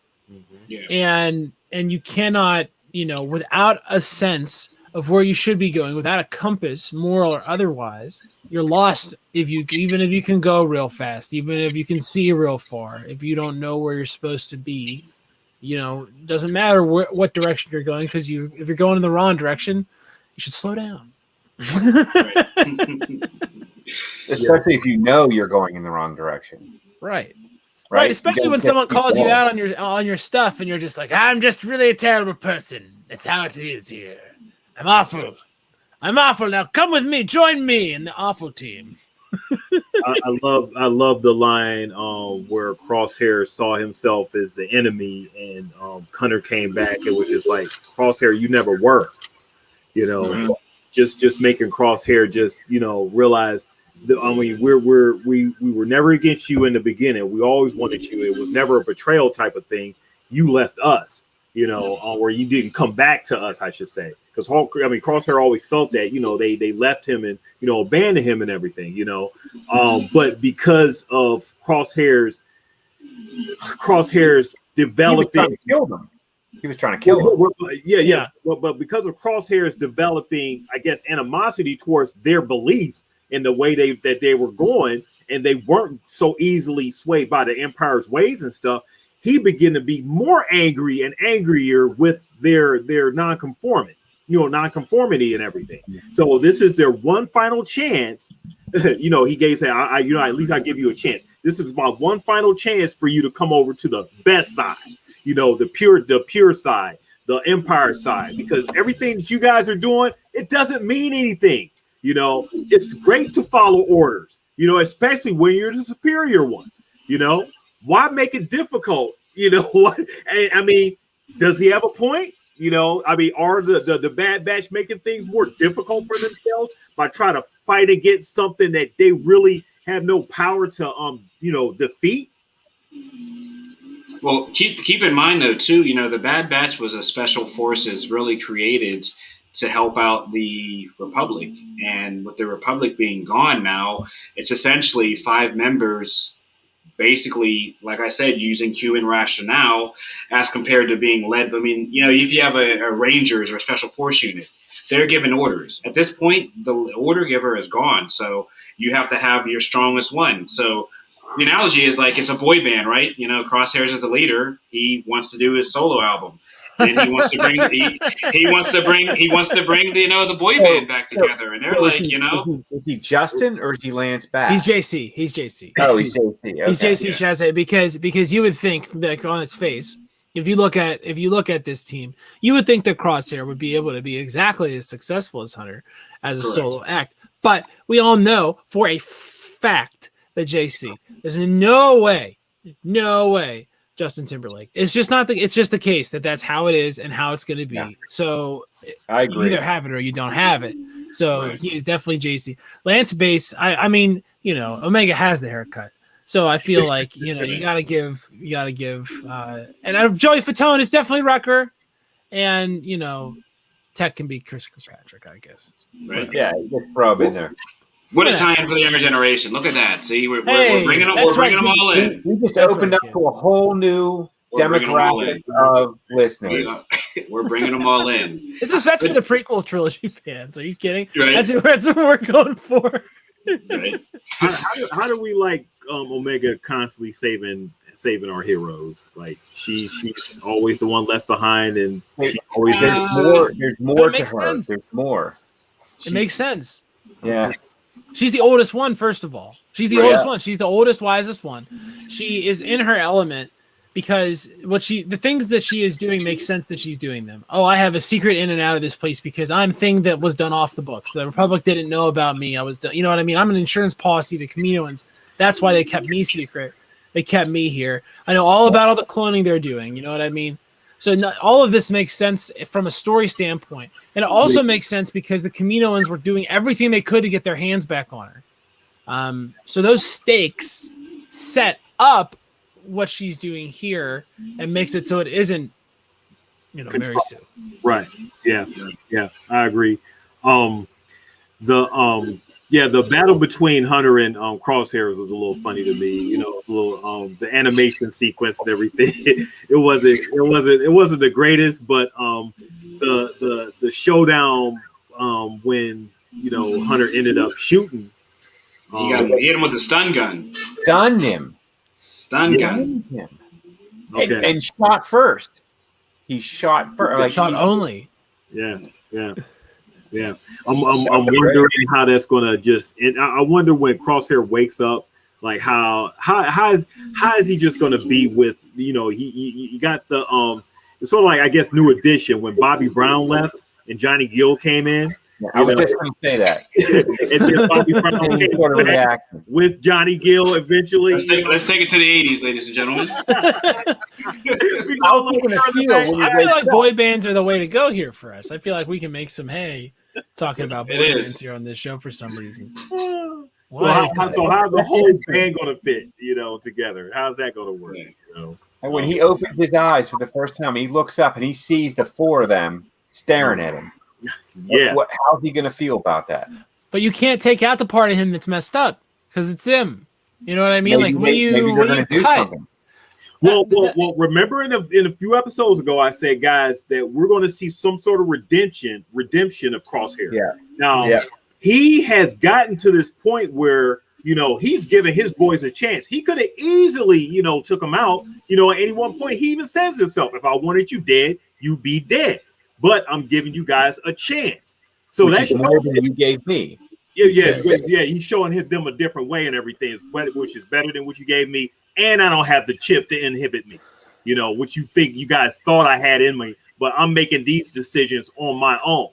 Speaker 2: Yeah. And you cannot, without a sense of where you should be going, without a compass, moral or otherwise, you're lost. Even if you can go real fast, even if you can see real far, if you don't know where you're supposed to be, it doesn't matter what direction you're going, because if you're going in the wrong direction, you should slow down.
Speaker 4: Especially if you're going in the wrong direction.
Speaker 2: Right. Especially when someone calls you out on your stuff, and you're just like, I'm just really a terrible person. That's how it is here. I'm awful. Now come with me. Join me in the awful team.
Speaker 3: I love the line where Crosshair saw himself as the enemy, and Hunter came back and was just like, Crosshair, you never were. Just making Crosshair just realize. We were never against you in the beginning. We always wanted you. It was never a betrayal type of thing. You left us, or you didn't come back to us, I should say. Because Crosshair always felt that, they left him and, abandoned him and everything, but because of Crosshair's developing,
Speaker 4: he was trying to kill him.
Speaker 3: Yeah. But because of Crosshair's developing, I guess, animosity towards their beliefs, in the way that they were going, and they weren't so easily swayed by the Empire's ways and stuff, he began to be more angry and angrier with their nonconformity and everything. So this is their one final chance. He gave say, at least I give you a chance. This is my one final chance for you to come over to the best side, the pure side, the Empire side, because everything that you guys are doing, it doesn't mean anything. It's great to follow orders, especially when you're the superior one. Why make it difficult? I mean, does he have a point? Are the Bad Batch making things more difficult for themselves by trying to fight against something that they really have no power to, defeat?
Speaker 1: Well, keep in mind though too, the Bad Batch was a special forces really created to help out the Republic, and with the Republic being gone now, it's essentially 5 members, basically, like I said, using Q and rationale as compared to being led. I mean, if you have a Rangers or a Special Force unit, they're given orders. At this point, the order giver is gone, so you have to have your strongest one. So the analogy is like it's a boy band, right? Crosshairs is the leader. He wants to do his solo album. and he wants to bring the boy band back together, and they're like,
Speaker 4: is he Justin or is he Lance Bass?
Speaker 2: He's JC. He's JC.
Speaker 4: Oh, he's JC. Okay.
Speaker 2: He's JC Chasez because you would think, like, on its face, if you look at this team, you would think that Crosshair would be able to be exactly as successful as Hunter as a solo act. But we all know for a fact that JC, there's no way Justin Timberlake. It's just not it's just the case that's how it is and how it's going to be. Yeah. So
Speaker 4: I agree.
Speaker 2: You either have it or you don't have it. So he is definitely JC. Lance Bass, I mean, Omega has the haircut. So I feel like, you gotta give, and out of Joey Fatone, it's definitely Rucker, and Tech can be Chris Kirkpatrick, I guess.
Speaker 4: Right? Yeah, just throw him in there.
Speaker 1: What a time for the younger generation! Look at that. See, we're bringing them. We're bringing them all in.
Speaker 4: We just opened up to a whole new demographic of listeners.
Speaker 1: We're bringing them all in.
Speaker 2: That's for the prequel trilogy fans. Are you kidding?
Speaker 1: Right.
Speaker 2: That's what we're going for.
Speaker 1: Right.
Speaker 3: How do we like Omega constantly saving our heroes? Like she's always the one left behind, and she always
Speaker 4: there's more to her.
Speaker 2: Sense.
Speaker 4: There's more.
Speaker 2: It makes sense.
Speaker 4: Yeah.
Speaker 2: She's the oldest one, first of all. She's the oldest one. She's the oldest, wisest one. She is in her element because the things that she is doing makes sense that she's doing them. Oh, I have a secret in and out of this place because I'm thing that was done off the books. The Republic didn't know about me. You know what I mean? I'm an insurance policy to Kaminoans. That's why they kept me secret. They kept me here. I know all about all the cloning they're doing. You know what I mean? So all of this makes sense from a story standpoint. And it also makes sense because the Kaminoans were doing everything they could to get their hands back on her. So those stakes set up what she's doing here and makes it so it isn't, Mary Sue.
Speaker 3: Right. Yeah. I agree. The battle between Hunter and Crosshairs was a little funny to me. It's a little the animation sequence and everything. It wasn't the greatest, but the showdown when Hunter ended up shooting.
Speaker 1: He hit him with a stun gun.
Speaker 4: Stunned him. Okay. And shot first. He shot first.
Speaker 2: Shot only.
Speaker 3: Yeah. I'm wondering how that's gonna and I wonder when Crosshair wakes up, like how is he just gonna be with he got the it's sort of like, I guess, New Edition when Bobby Brown left and Johnny Gill came in.
Speaker 4: I was just going to say that.
Speaker 3: And then Bobby Brown came back with Johnny Gill eventually.
Speaker 1: Let's take it to the 80s, ladies and gentlemen.
Speaker 2: I feel like boy bands are the way to go here for us. I feel like we can make some hay talking about boy bands here on this show for some reason.
Speaker 3: So how's the whole band going to fit, together? How's that going to work?
Speaker 4: And when he opens his eyes for the first time, he looks up and he sees the four of them staring at him.
Speaker 3: Yeah.
Speaker 4: How's he going to feel about that?
Speaker 2: But you can't take out the part of him that's messed up because it's him. You know what I mean? What do you cut?
Speaker 3: Well, remember in a few episodes ago, I said, guys, that we're going to see some sort of redemption of Crosshair.
Speaker 4: Yeah.
Speaker 3: Now, he has gotten to this point where, he's giving his boys a chance. He could have easily, took them out. At any one point, he even says to himself, if I wanted you dead, you'd be dead. But I'm giving you guys a chance. So that's
Speaker 4: more than you gave me.
Speaker 3: Yeah. He's showing them a different way and everything, which is better than what you gave me. And I don't have the chip to inhibit me, which you think you guys thought I had in me, but I'm making these decisions on my own,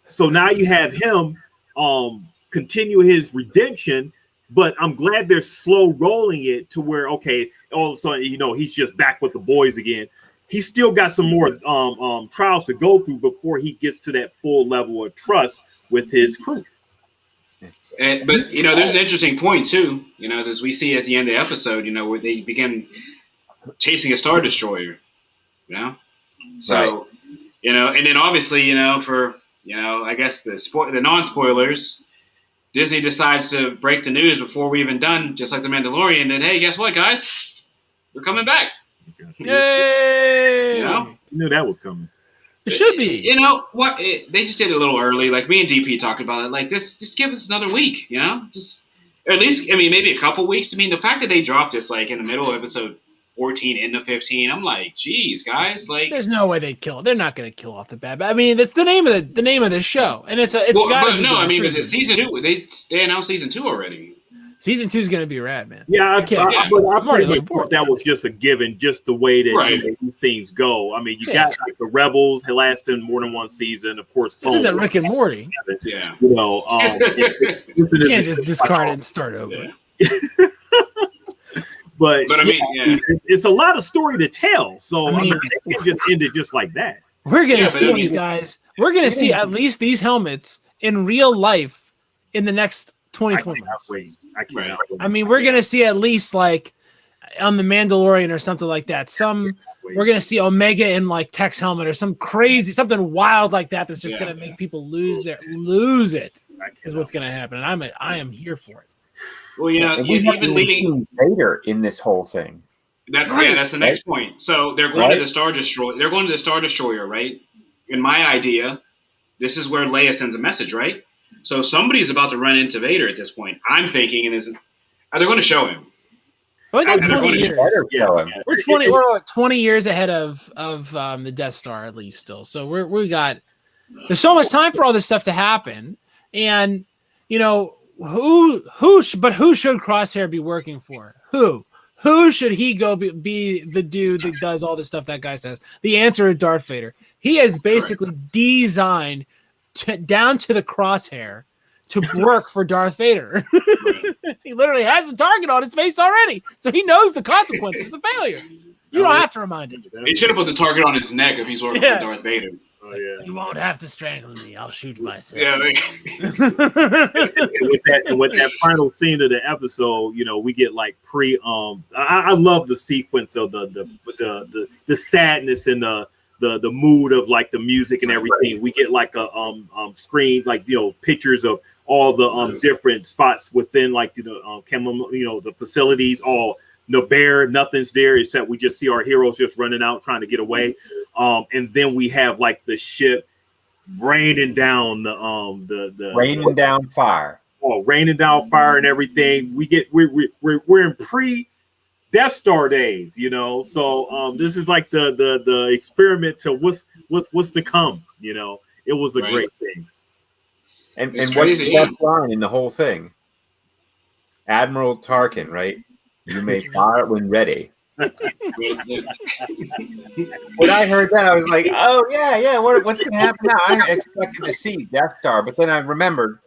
Speaker 3: So now you have him continue his redemption, but I'm glad they're slow rolling it to where, okay, all of a sudden, he's just back with the boys again. He's still got some more trials to go through before he gets to that full level of trust with his crew.
Speaker 1: But there's an interesting point too. As we see at the end of the episode, where they begin chasing a Star Destroyer. So
Speaker 4: right.
Speaker 1: And then obviously, for I guess the non-spoilers, Disney decides to break the news before we even done, just like the Mandalorian. That hey, guess what, guys? We're coming back.
Speaker 2: Yay!
Speaker 3: You knew that was coming.
Speaker 2: It should be.
Speaker 1: They just did it a little early. Like me and DP talked about it. Like this, just give us another week. Or at least maybe a couple weeks. The fact that they dropped this like in the middle of episode 14 into 15. I'm like, geez, guys, like
Speaker 2: there's no way they'd kill. They're not going to kill off the bad. I mean, it's the name of the show, and it's got to be.
Speaker 1: No, I mean, but the season 2, they announced season 2 already.
Speaker 2: Season 2 is going to be rad, man.
Speaker 3: Yeah, I pretty much thought that was just a given, just the way that these things go. I mean, you got like the Rebels lasting more than one season, of course.
Speaker 2: This isn't Rick and Morty.
Speaker 1: Yeah,
Speaker 3: you know,
Speaker 2: you can't just discard it and start over.
Speaker 3: Yeah. But I mean, it's a lot of story to tell, so I mean, it can't just end it just like that.
Speaker 2: We're gonna see these guys. We're gonna see at least these helmets in real life in the next 24 months.
Speaker 3: I cannot wait.
Speaker 2: I mean, we're gonna see at least like on the Mandalorian or something like that. We're gonna see Omega in like Tech's helmet or something wild like that. That's just gonna make people lose it. Is what's gonna happen, and I am here for it.
Speaker 1: Well, you know, even leading
Speaker 4: Vader in this whole thing.
Speaker 1: That's the next point. So they're going to the Star Destroyer. They're going to the Star Destroyer, right? In my idea, this is where Leia sends a message, right? So somebody's about to run into Vader at this point. I'm thinking, are they going to show him?
Speaker 2: Well, we got 20 years. We're 20 years ahead of the Death Star at least still. So there's so much time for all this stuff to happen, and you know. Who should Crosshair be working for? Who should he go be the dude that does all the stuff that guy says? The answer is Darth Vader. He is basically designed down to the crosshair to work for Darth Vader. He literally has the target on his face already, so he knows the consequences of failure. You don't have to remind him.
Speaker 1: He should have put the target on his neck if he's working for Darth Vader.
Speaker 3: Oh, yeah.
Speaker 2: You won't have to strangle me. I'll shoot myself.
Speaker 1: Yeah.
Speaker 3: And with that final scene of the episode, you know, we get like I love the sequence of the sadness and the mood of like the music and everything. We get like a screen, like, you know, pictures of all the different spots within like the facilities, all no bear, nothing's there except we just see our heroes just running out trying to get away. And then we have like the ship raining down
Speaker 4: raining down fire.
Speaker 3: Oh, raining down fire and everything. We're in pre-Death Star days, you know. So this is like the experiment to what's to come, you know. It was a great thing.
Speaker 4: And what's the best line in the whole thing? Admiral Tar-Ken, right? You may fire when ready. When I heard that, I was like, "Oh yeah, what's going to happen now?" I expected to see Death Star, but then I remembered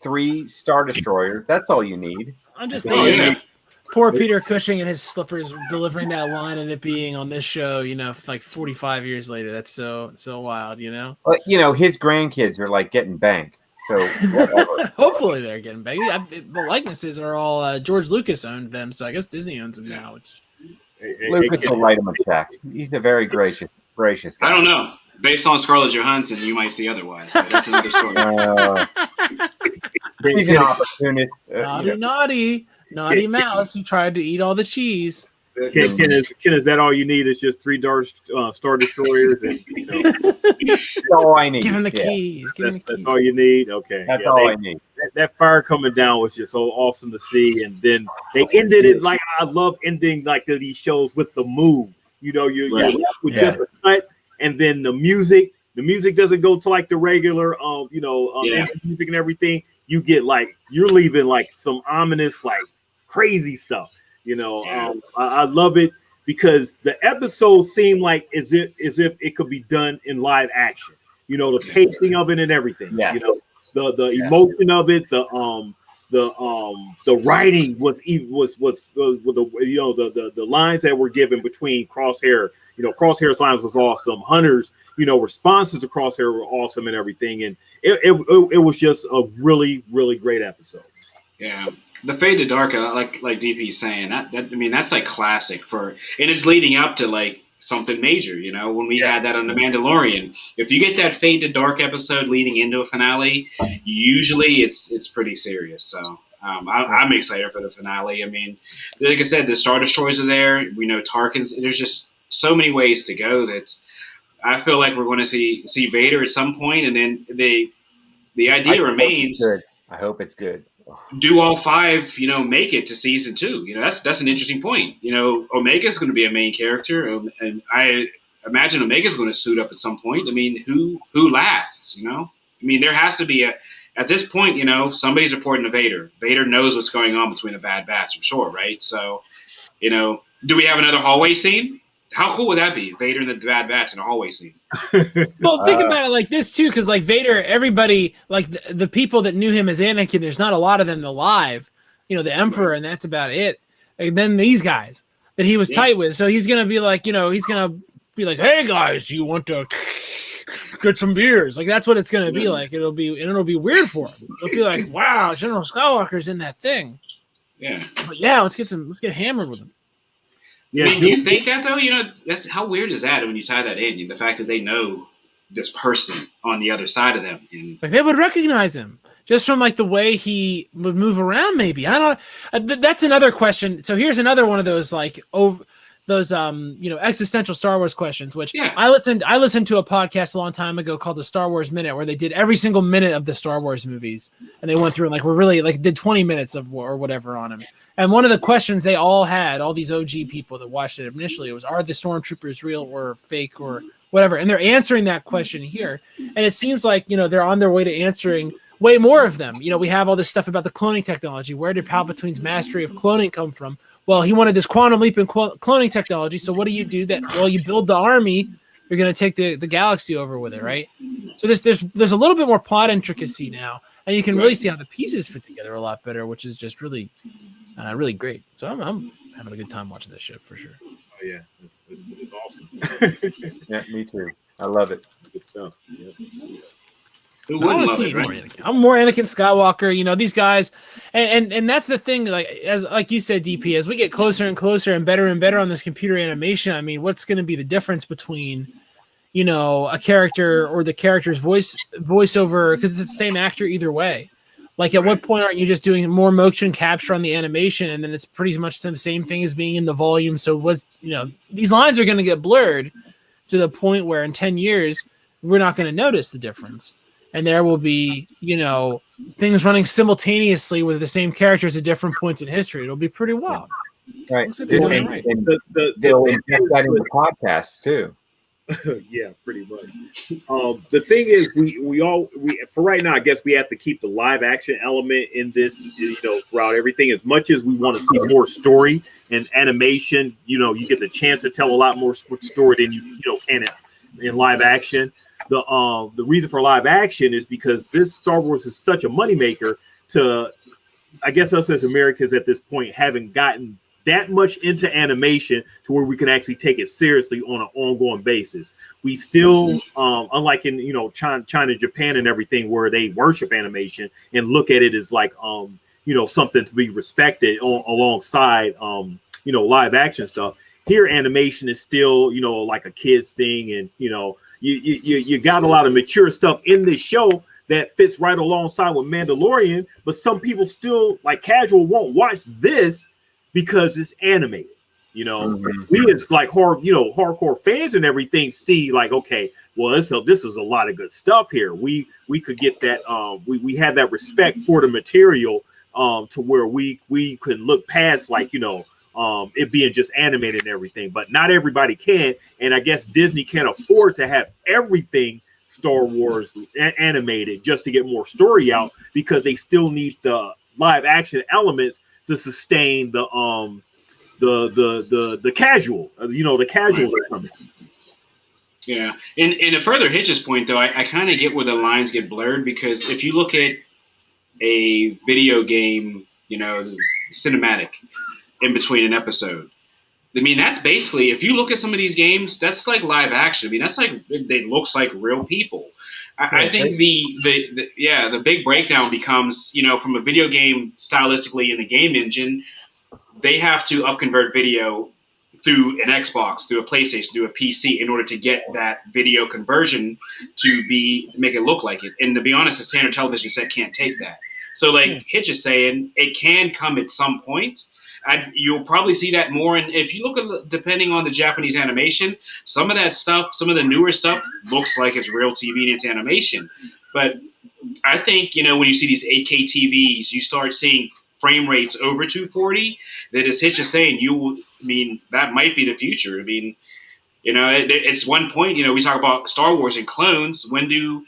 Speaker 4: 3 Star Destroyers. That's all you need.
Speaker 2: I'm just thinking, poor Peter Cushing and his slippers delivering that line and it being on this show, you know, like 45 years later. That's so wild, you know.
Speaker 4: Well, you know, his grandkids are like getting banked. So whatever.
Speaker 2: Hopefully they're getting banked. The likenesses are all George Lucas owned them, so I guess Disney owns them now.
Speaker 4: Lucas will write him a check. He's a very gracious guy.
Speaker 1: I don't know. Based on Scarlett Johansson, you might see otherwise. But that's another story.
Speaker 4: He's an opportunist.
Speaker 2: Naughty mouse who tried to eat all the cheese.
Speaker 3: Ken, is that all you need? Is just 3 Star Destroyers? And, you know.
Speaker 4: That's all I need.
Speaker 2: Give him the keys.
Speaker 3: That's all you need? Okay.
Speaker 4: That's all I need.
Speaker 3: That fire coming down was just so awesome to see. And then they ended it like I love ending like these shows with the move. You know, you're with just a cut, and then the music. The music doesn't go to like the regular, music and everything. You get like you're leaving like some ominous, like crazy stuff. You know, I love it because the episode seemed like as if it could be done in live action. You know, the pacing of it and everything. Yeah. You know, the emotion of it, the writing was the lines that were given between Crosshair. You know, Crosshair's lines was awesome. Hunter's, you know, responses to Crosshair were awesome and everything, and it was just a really, really great episode.
Speaker 1: Yeah. The fade to dark, like DP's saying, that's like classic and it's leading up to like something major, you know, when we had that on The Mandalorian. If you get that fade to dark episode leading into a finale, usually it's pretty serious. So I'm excited for the finale. I mean, like I said, the Star Destroyers are there. We know Tarkin's. There's just so many ways to go that I feel like we're going to see Vader at some point, and then the idea remains.
Speaker 4: I hope it's good.
Speaker 1: do all 5, make it to season 2? That's an interesting point. Omega's going to be a main character, and I imagine Omega's going to suit up at some point. I mean, who lasts? There has to be at this point, somebody's reporting to Vader. Vader knows what's going on between the Bad Batch, I'm sure, right? So, do we have another hallway scene? How cool would that be? Vader and the Bad Batch in a hallway scene.
Speaker 2: Well, think about it like this too, because like Vader, everybody, like the people that knew him as Anakin, there's not a lot of them alive. The Emperor, and that's about it. And then these guys that he was tight with, so he's gonna be like, hey guys, do you want to get some beers? Like that's what it's gonna be like. It'll be weird for him. It'll be like, wow, General Skywalker's in that thing.
Speaker 1: Yeah.
Speaker 2: But yeah, let's get hammered with him.
Speaker 1: Yeah. Do you think that though? That's how weird is that when you tie that in? The fact that they know this person on the other side of them,
Speaker 2: like they would recognize him just from like the way he would move around. Maybe I don't. That's another question. So here's another one of those like existential Star Wars questions. Which I listened to a podcast a long time ago called the Star Wars Minute, where they did every single minute of the Star Wars movies, and they went through and like we're really like did 20 minutes of or whatever on them. And one of the questions they all had, all these OG people that watched it initially, was, are the stormtroopers real or fake or whatever? And they're answering that question here. And it seems like, they're on their way to answering way more of them. We have all this stuff about the cloning technology. Where did Palpatine's mastery of cloning come from? Well, he wanted this quantum leap in cloning technology. So what do? You build the army. You're going to take the galaxy over with it, right? So there's a little bit more plot intricacy now. And you can really see how the pieces fit together a lot better, which is just really... really great. So I'm having a good time watching this shit for sure.
Speaker 3: Oh yeah, it's awesome.
Speaker 4: Yeah, me too. I love it.
Speaker 3: Good stuff. Yep.
Speaker 1: Who wouldn't love it,
Speaker 2: more
Speaker 1: right?
Speaker 2: Anakin. I'm more Anakin Skywalker. These guys, and that's the thing. Like you said, DP, as we get closer and closer and better on this computer animation, I mean, what's going to be the difference between a character or the character's voiceover, because it's the same actor either way. Like, at what point aren't you just doing more motion capture on the animation, and then it's pretty much the same thing as being in the volume? So these lines are going to get blurred to the point where in 10 years, we're not going to notice the difference. And there will be, things running simultaneously with the same characters at different points in history. It'll be pretty wild.
Speaker 4: Right. They'll inject that in the podcast too.
Speaker 3: Yeah, pretty much. The thing is, we for right now, I guess we have to keep the live action element in this, throughout everything. As much as we want to see more story and animation, you get the chance to tell a lot more story than you can in live action. The reason for live action is because this Star Wars is such a moneymaker. To, I guess, us as Americans at this point haven't gotten that much into animation to where we can actually take it seriously on an ongoing basis. We still, unlike in China, Japan, and everything, where they worship animation and look at it as like something to be respected alongside live action stuff. Here, animation is still like a kid's thing, and you got a lot of mature stuff in this show that fits right alongside with Mandalorian, but some people still, like casual, won't watch this because it's animated. We as like hardcore fans and everything see like, okay, well, this is a lot of good stuff here. We could get that. We have that respect for the material to where we could look past like it being just animated and everything. But not everybody can, and I guess Disney can't afford to have everything Star Wars animated just to get more story out, because they still need the live action elements to sustain the casual, the casuals are coming.
Speaker 1: Yeah, and to further Hitch's point, though, I kind of get where the lines get blurred, because if you look at a video game, cinematic in between an episode, I mean, that's basically, if you look at some of these games, that's like live action. I mean, that's like, it looks like real people. I think the big breakdown becomes, from a video game stylistically in the game engine, they have to upconvert video through an Xbox, through a PlayStation, through a PC in order to get that video conversion to make it look like it. And to be honest, a standard television set can't take that. So like Hitch is saying, it can come at some point. You'll probably see that more. And if you look at, depending on the Japanese animation, some of that stuff, some of the newer stuff looks like it's real TV and it's animation. But I think, when you see these 8K TVs, you start seeing frame rates over 240. That, as Hitch is saying, that might be the future. I mean, it's one point, we talk about Star Wars and clones. When do,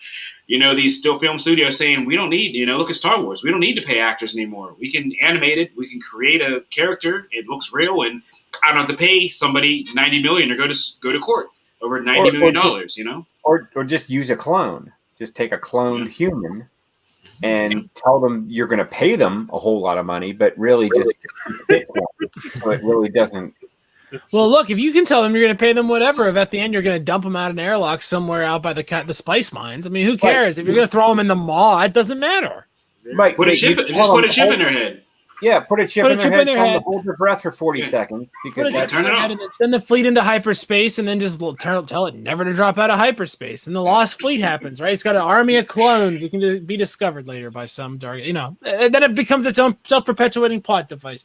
Speaker 1: these still film studios saying, we don't need, look at Star Wars. We don't need to pay actors anymore. We can animate it. We can create a character. It looks real. And I don't have to pay somebody $90 million or go to court over $90 million,
Speaker 4: Or just use a clone. Just take a cloned human and tell them you're going to pay them a whole lot of money, but really just so it really doesn't.
Speaker 2: Well, look, if you can tell them you're going to pay them whatever, if at the end you're going to dump them out in an airlock somewhere out by the spice mines, I mean, who cares? If you're going to throw them in the maw, it doesn't matter.
Speaker 4: Right.
Speaker 1: Put a chip in their head.
Speaker 4: Yeah, put a chip in their head. Hold your breath for 40 seconds. Because
Speaker 1: turn it off.
Speaker 2: And send the fleet into hyperspace, and then just tell it never to drop out of hyperspace. And the lost fleet happens, right? It's got an army of clones. It can be discovered later by some dark, and then it becomes its own self-perpetuating plot device.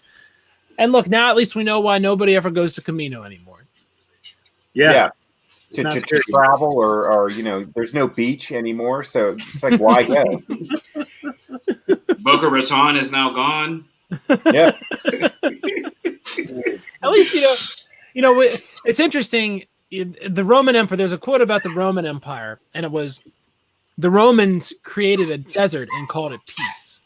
Speaker 2: And look, now at least we know why nobody ever goes to Kamino anymore.
Speaker 4: Yeah. To travel or there's no beach anymore, so it's like, why go?
Speaker 1: Boca Raton is now gone.
Speaker 4: Yeah.
Speaker 2: At least it's interesting. The Roman Empire. There's a quote about the Roman Empire, and it was the Romans created a desert and called it peace.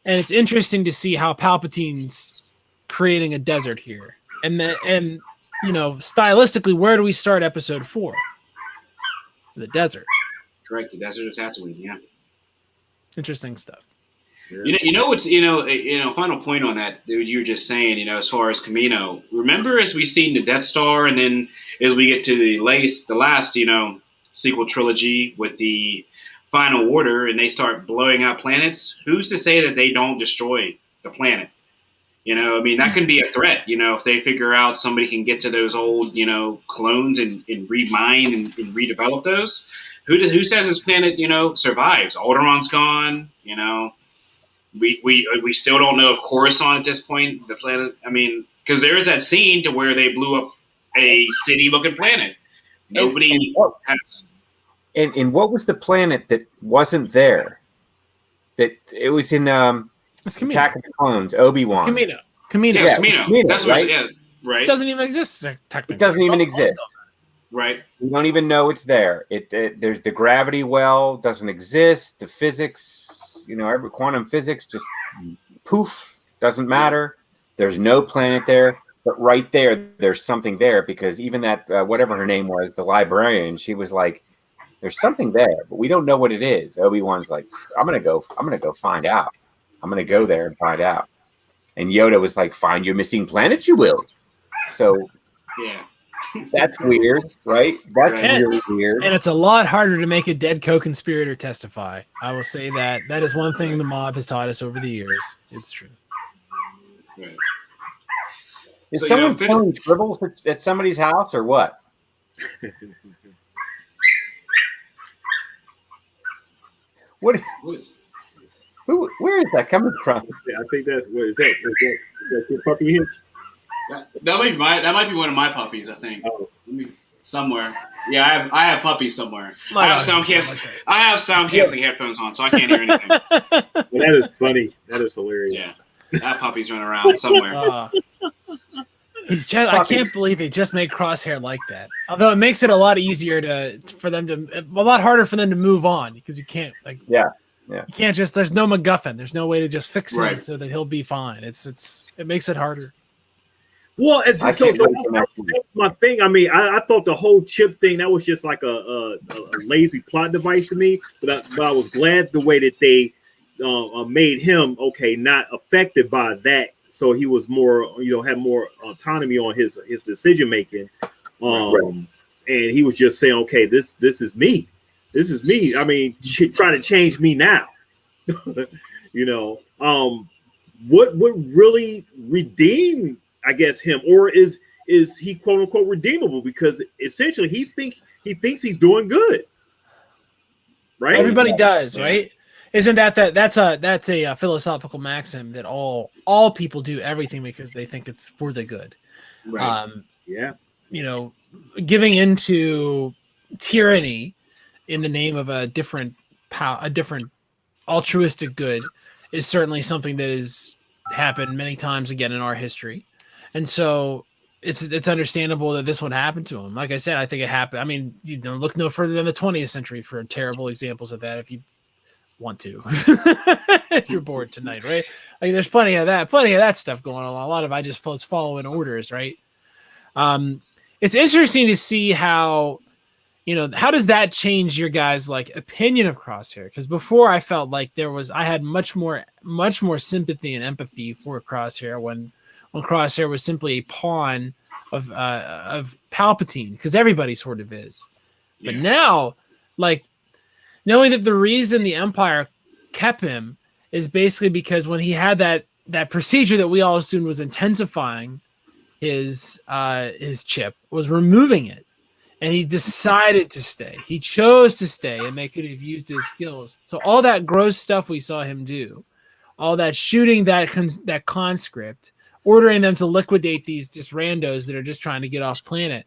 Speaker 2: And it's interesting to see how Palpatine's creating a desert here, and stylistically, where do we start Episode 4? The desert.
Speaker 1: Correct, the desert of Tatooine. Yeah.
Speaker 2: Interesting stuff.
Speaker 1: What's final point on that, dude, you were just saying, as far as Kamino, remember as we seen the Death Star, and then as we get to the last sequel trilogy with the Final Order, and they start blowing out planets, who's to say that they don't destroy the planet? That can be a threat, if they figure out somebody can get to those old, clones and remine and redevelop those. Who says this planet, survives? Alderaan's gone, We still don't know if Coruscant at this point, the planet. Because there's that scene to where they blew up a city-looking planet. Nobody has.
Speaker 4: And what was the planet that wasn't there? That it was in Attack of the Clones, Obi-Wan.
Speaker 2: It's Kamino.
Speaker 1: Yeah, Kamino. That's
Speaker 4: right?
Speaker 1: Right.
Speaker 2: It doesn't even exist technically.
Speaker 4: It doesn't even exist.
Speaker 1: Right.
Speaker 4: We don't even know it's there. There's the gravity well doesn't exist. The physics, every quantum physics just poof, doesn't matter. There's no planet there. But right there, there's something there, because even that whatever her name was, the librarian, she was like, "There's something there, but we don't know what it is." Obi-Wan's like, "I'm gonna go find out. I'm gonna go there and find out." And Yoda was like, "Find your missing planet, you will." So
Speaker 1: yeah.
Speaker 4: That's weird, right? That's really weird.
Speaker 2: And it's a lot harder to make a dead co-conspirator testify. I will say that. That is one thing the mob has taught us over the years. It's true.
Speaker 1: Right.
Speaker 4: Is someone throwing scribbles at somebody's house or what? What is? Where is that coming from?
Speaker 3: Yeah, I think that's what is that? Is that your puppy Hitch?
Speaker 1: That might be one of my puppies, I think.
Speaker 3: Oh.
Speaker 1: Somewhere. Yeah, I have puppies somewhere. I have sound canceling headphones on, so I can't hear anything.
Speaker 3: Well, that is funny. That is hilarious.
Speaker 1: Yeah, I have puppies running around somewhere.
Speaker 2: I can't believe they just made Crosshair like that. Although it makes it a lot easier a lot harder for them to move on, because you can't
Speaker 4: Yeah.
Speaker 2: You can't just. There's no MacGuffin. There's no way to just fix him so that he'll be fine. It makes it harder.
Speaker 3: Well, my thing. I thought the whole chip thing, that was just like a lazy plot device to me. But I was glad the way that they made him not affected by that. So he was more, had more autonomy on his decision making. And he was just saying, okay, this is me. This is me. Try to change me now. What would really redeem, I guess, him, or is he quote unquote redeemable? Because essentially he thinks he's doing good, right?
Speaker 2: Everybody does, right? Isn't that's a philosophical maxim that all people do everything because they think it's for the good.
Speaker 1: Right.
Speaker 2: Giving into tyranny in the name of a different altruistic good is certainly something that has happened many times again in our history. And so it's understandable that this would happen to him. Like I said, I think it happened. I mean, look no further than the 20th century for terrible examples of that if you want to. If you're bored tonight, right? Like there's plenty of that stuff going on. A lot of I just was following orders, right? It's interesting to see how how does that change your guys' like opinion of Crosshair? Because before I felt like I had much more sympathy and empathy for Crosshair when Crosshair was simply a pawn of Palpatine, because everybody sort of is. Yeah. But now, like, knowing that the reason the Empire kept him is basically because when he had that procedure that we all assumed was intensifying his chip, was removing it. And he decided to stay. He chose to stay, and they could have used his skills. So all that gross stuff we saw him do, all that shooting that conscript, ordering them to liquidate these just randos that are just trying to get off planet,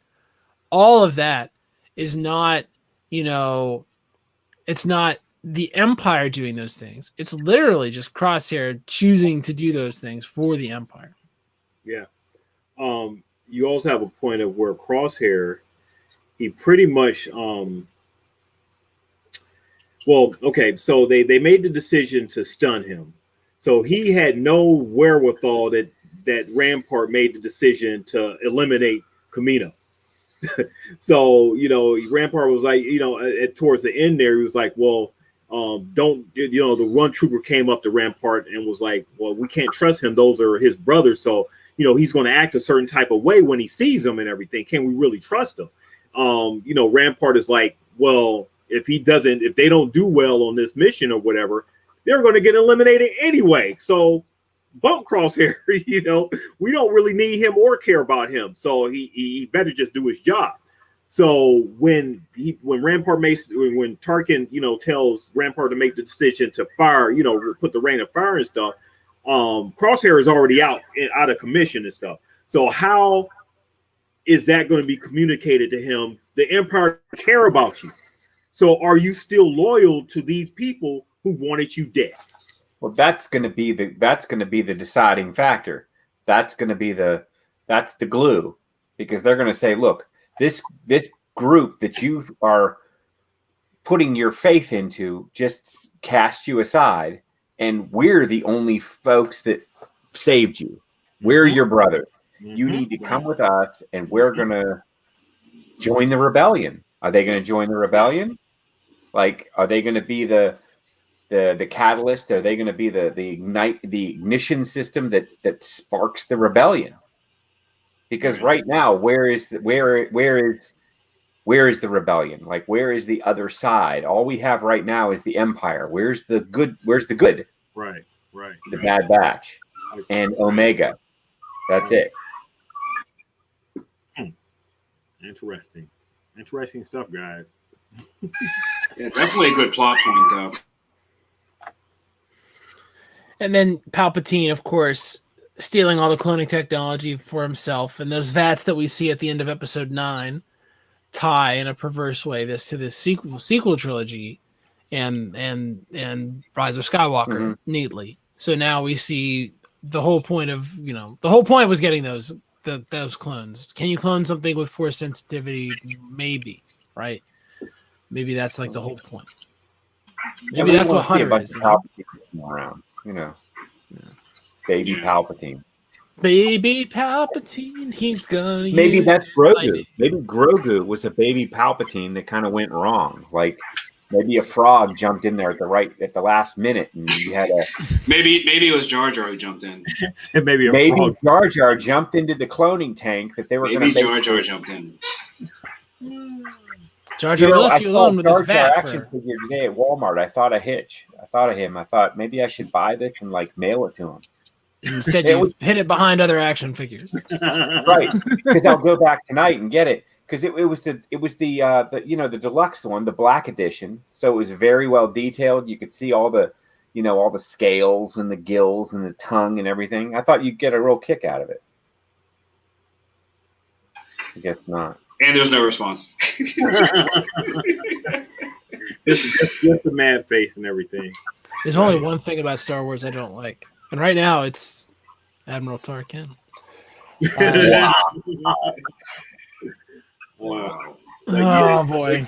Speaker 2: all of that is not, it's not the Empire doing those things. It's literally just Crosshair choosing to do those things for the Empire.
Speaker 3: Yeah. You also have a point of where Crosshair, he pretty much, so they made the decision to stun him. So he had no wherewithal that Rampart made the decision to eliminate Kamino. So, Rampart was like, towards the end there, he was like, well, the run trooper came up to Rampart and was like, well, we can't trust him. Those are his brothers. So, he's going to act a certain type of way when he sees them and everything. Can we really trust him? Rampart is like, well, if they don't do well on this mission or whatever, they're going to get eliminated anyway. So bump Crosshair, we don't really need him or care about him. So he better just do his job. So when Tar-Ken, tells Rampart to make the decision to fire, put the rain of fire and stuff, Crosshair is already out of commission and stuff. So how is that going to be communicated to him? The Empire care about you. So are you still loyal to these people who wanted you dead?
Speaker 4: Well, that's going to be the deciding factor. That's the glue, because they're going to say, look, this group that you are putting your faith into just cast you aside, and we're the only folks that saved you. We're your brother. You need to come with us, and we're going to join the rebellion. Are they going to join the rebellion? Like, are they going to be the catalyst? Are they going to be the ignition system that sparks the rebellion? Because right now, where is the rebellion? Like, where is the other side? All we have right now is the Empire. Where's the good?
Speaker 3: Right.
Speaker 4: The Bad Batch and Omega. That's it.
Speaker 3: Interesting stuff, guys.
Speaker 1: Yeah, definitely a good plot point, though.
Speaker 2: And then Palpatine, of course, stealing all the cloning technology for himself, and those vats that we see at the end of Episode 9 tie in a perverse way to this sequel trilogy and Rise of Skywalker neatly. So now we see the whole point was getting those clones. Can you clone something with force sensitivity? Maybe, right? Maybe that's like the whole point. Maybe that's what Hunter is.
Speaker 4: Around, Baby Palpatine.
Speaker 2: Baby Palpatine, he's gonna.
Speaker 4: Maybe that's Grogu. Maybe Grogu was a baby Palpatine that kind of went wrong. Like maybe a frog jumped in there at the last minute, and you had a.
Speaker 1: Maybe it was Jar Jar who jumped in.
Speaker 3: maybe
Speaker 4: Jar Jar jumped into the cloning tank that they were.
Speaker 1: Maybe Jar Jar jumped in.
Speaker 2: Jar Jar left you alone with his vat.
Speaker 4: Action figure today at Walmart. I thought of Hitch. I thought of him. I thought maybe I should buy this and mail it to him.
Speaker 2: Instead, you hid it behind other action figures.
Speaker 4: Right, because I'll go back tonight and get it. Because it was the deluxe one, the black edition. So it was very well detailed. You could see all the scales and the gills and the tongue and everything. I thought you'd get a real kick out of it. I guess not.
Speaker 1: And there's no response.
Speaker 3: just the mad face and everything.
Speaker 2: There's only one thing about Star Wars I don't like, and right now it's Admiral Tar-Ken.
Speaker 3: Wow.
Speaker 2: Oh boy.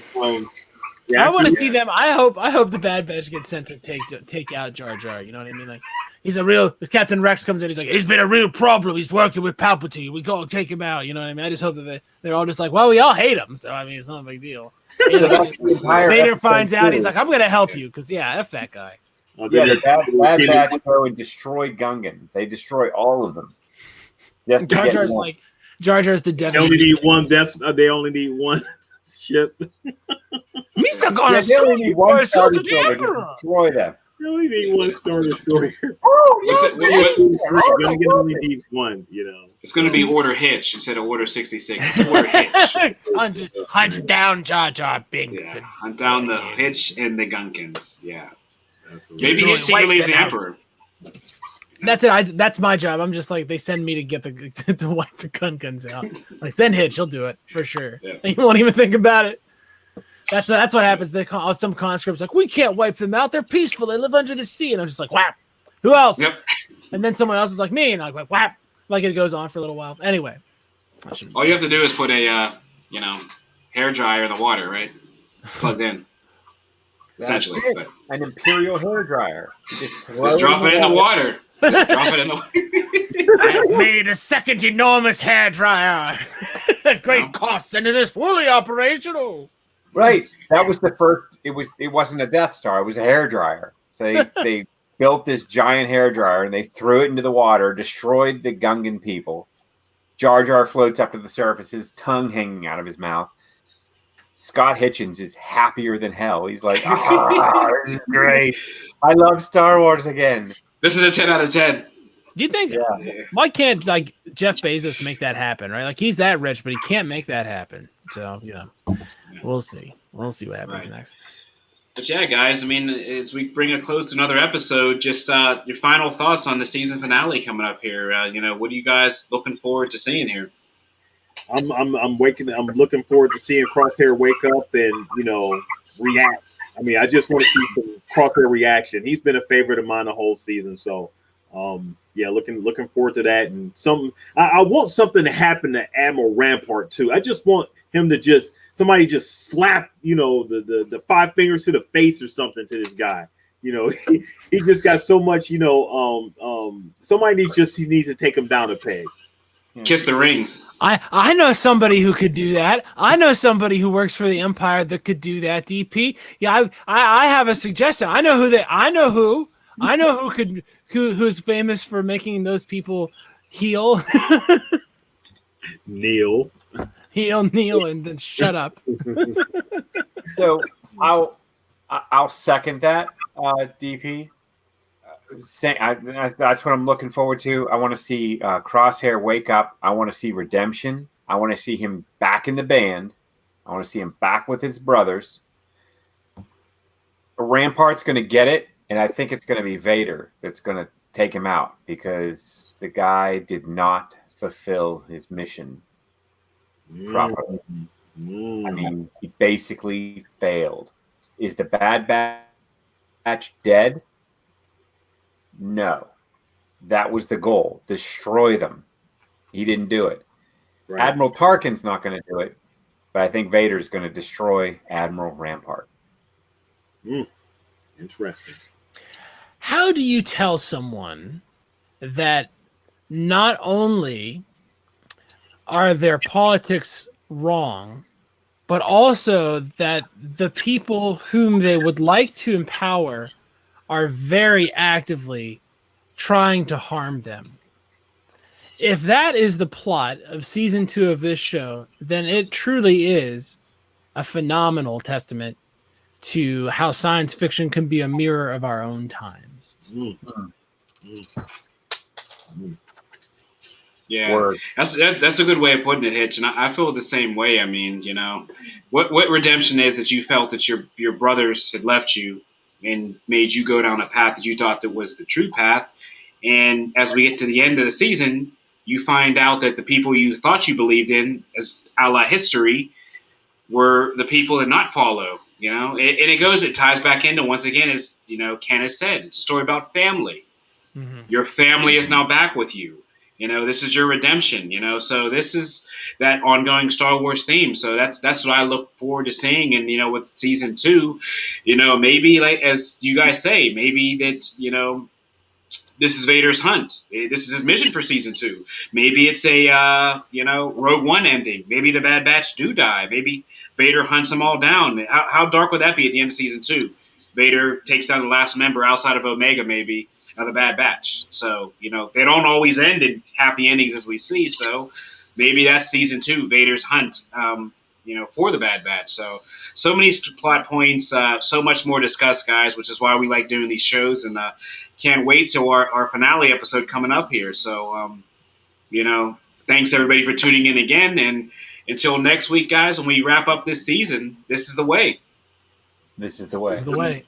Speaker 3: Yeah,
Speaker 2: I want to see them. I hope the Bad Batch gets sent to take out Jar Jar. You know what I mean? Like he's a real. Captain Rex comes in. He's like, he's been a real problem. He's working with Palpatine. We go take him out. You know what I mean? I just hope that they're all just like, well, we all hate him. So I mean, it's not a big deal. Vader finds out. He's like, I'm gonna help you because f that guy.
Speaker 4: Yeah, the Bad Batch go and destroy Gungan. They destroy all of them.
Speaker 2: Jar Jar's like Jar Jar's the devil.
Speaker 3: They only need one death. They only need one ship.
Speaker 2: Misa gonna
Speaker 4: they only need one Star Destroyer to destroy them.
Speaker 3: They only need one Star Destroyer. Gungan only needs one. You know,
Speaker 1: it's going to be Order Hitch instead of Order 66. It's Order Hitch.
Speaker 2: Hunt down Jar Jar Binks.
Speaker 1: Yeah, hunt down the Hitch and the Gunkins. Yeah.
Speaker 3: absolutely.
Speaker 1: Maybe Hitch secretly is the Emperor.
Speaker 2: That's it. That's my job. I'm just like they send me to get to wipe the Gunkins out. Like send Hitch, he'll do it for sure.
Speaker 1: Yeah.
Speaker 2: He won't even think about it. That's what happens. Some conscripts like we can't wipe them out. They're peaceful. They live under the sea. And I'm just like whap. Who else?
Speaker 1: Yep.
Speaker 2: And then someone else is like me, and I'm like whap. Like it goes on for a little while. Anyway,
Speaker 1: all you have to do is put a hair dryer in the water, right? Plugged in. Essentially, but
Speaker 4: an Imperial hair dryer.
Speaker 1: Just drop it in the water. Just drop it in the water.
Speaker 2: I've made a second enormous hair dryer at great cost, and it is fully operational.
Speaker 4: Right. That was the first. It wasn't a Death Star. It was a hair dryer. So they built this giant hair dryer and they threw it into the water, destroyed the Gungan people. Jar Jar floats up to the surface, his tongue hanging out of his mouth. Scott Hitchens is happier than hell. He's like, this is great. I love Star Wars again.
Speaker 1: This is a 10 out of 10.
Speaker 2: Do you think why can't like Jeff Bezos make that happen, right? Like he's that rich, but he can't make that happen. So, we'll see. We'll see what happens next.
Speaker 1: But yeah, guys, I mean, as we bring a close to another episode, just your final thoughts on the season finale coming up here. What are you guys looking forward to seeing here?
Speaker 3: I'm looking forward to seeing Crosshair wake up and react. I mean, I just want to see some Crosshair reaction. He's been a favorite of mine the whole season, so looking forward to that. And I want something to happen to Admiral Rampart too. I just want him to somebody slap the 5 fingers to the face or something to this guy. He just got so much. Somebody needs to take him down a peg.
Speaker 1: Kiss the rings.
Speaker 2: I know somebody who could do that. I know somebody who works for the Empire that could do that. DP. Yeah, I have a suggestion. I know who's famous for making those people heal.
Speaker 3: Neil,
Speaker 2: and then shut up.
Speaker 4: So I'll second that, DP. That's what I'm looking forward to. I want to see Crosshair wake up. I want to see redemption. I want to see him back in the band. I want to see him back with his brothers. Rampart's going to get it, and I think it's going to be Vader that's going to take him out because the guy did not fulfill his mission properly. I mean, he basically failed. Is the Bad Batch dead? No. That was the goal. Destroy them. He didn't do it. Right. Admiral Tar-Ken's not going to do it, but I think Vader's going to destroy Admiral Rampart.
Speaker 3: Interesting.
Speaker 2: How do you tell someone that not only are their politics wrong, but also that the people whom they would like to empower are very actively trying to harm them? If that is the plot of season 2 of this show, then it truly is a phenomenal testament to how science fiction can be a mirror of our own times.
Speaker 1: Yeah, that's a good way of putting it, Hitch. And I feel the same way. I mean, what redemption is that you felt that your brothers had left you and made you go down a path that you thought that was the true path. And as we get to the end of the season, you find out that the people you thought you believed in, as a la history, were the people that not follow. It ties back into, once again, as Ken has said, it's a story about family. Mm-hmm. Your family is now back with you. This is your redemption. So this is that ongoing Star Wars theme. So that's what I look forward to seeing. And with season 2, maybe, like as you guys say, maybe that this is Vader's hunt. This is his mission for season 2. Maybe it's a Rogue One ending. Maybe the Bad Batch do die. Maybe Vader hunts them all down. How dark would that be at the end of season 2? Vader takes down the last member outside of Omega, maybe, of the Bad Batch. So they don't always end in happy endings as we see. So maybe that's season 2, Vader's hunt. For the Bad Batch. So many plot points, so much more discussed, guys, which is why we like doing these shows, and can't wait till our finale episode coming up here. So, thanks everybody for tuning in again, and until next week, guys, when we wrap up this season, this is the way.
Speaker 4: This is the way.
Speaker 2: This is the way.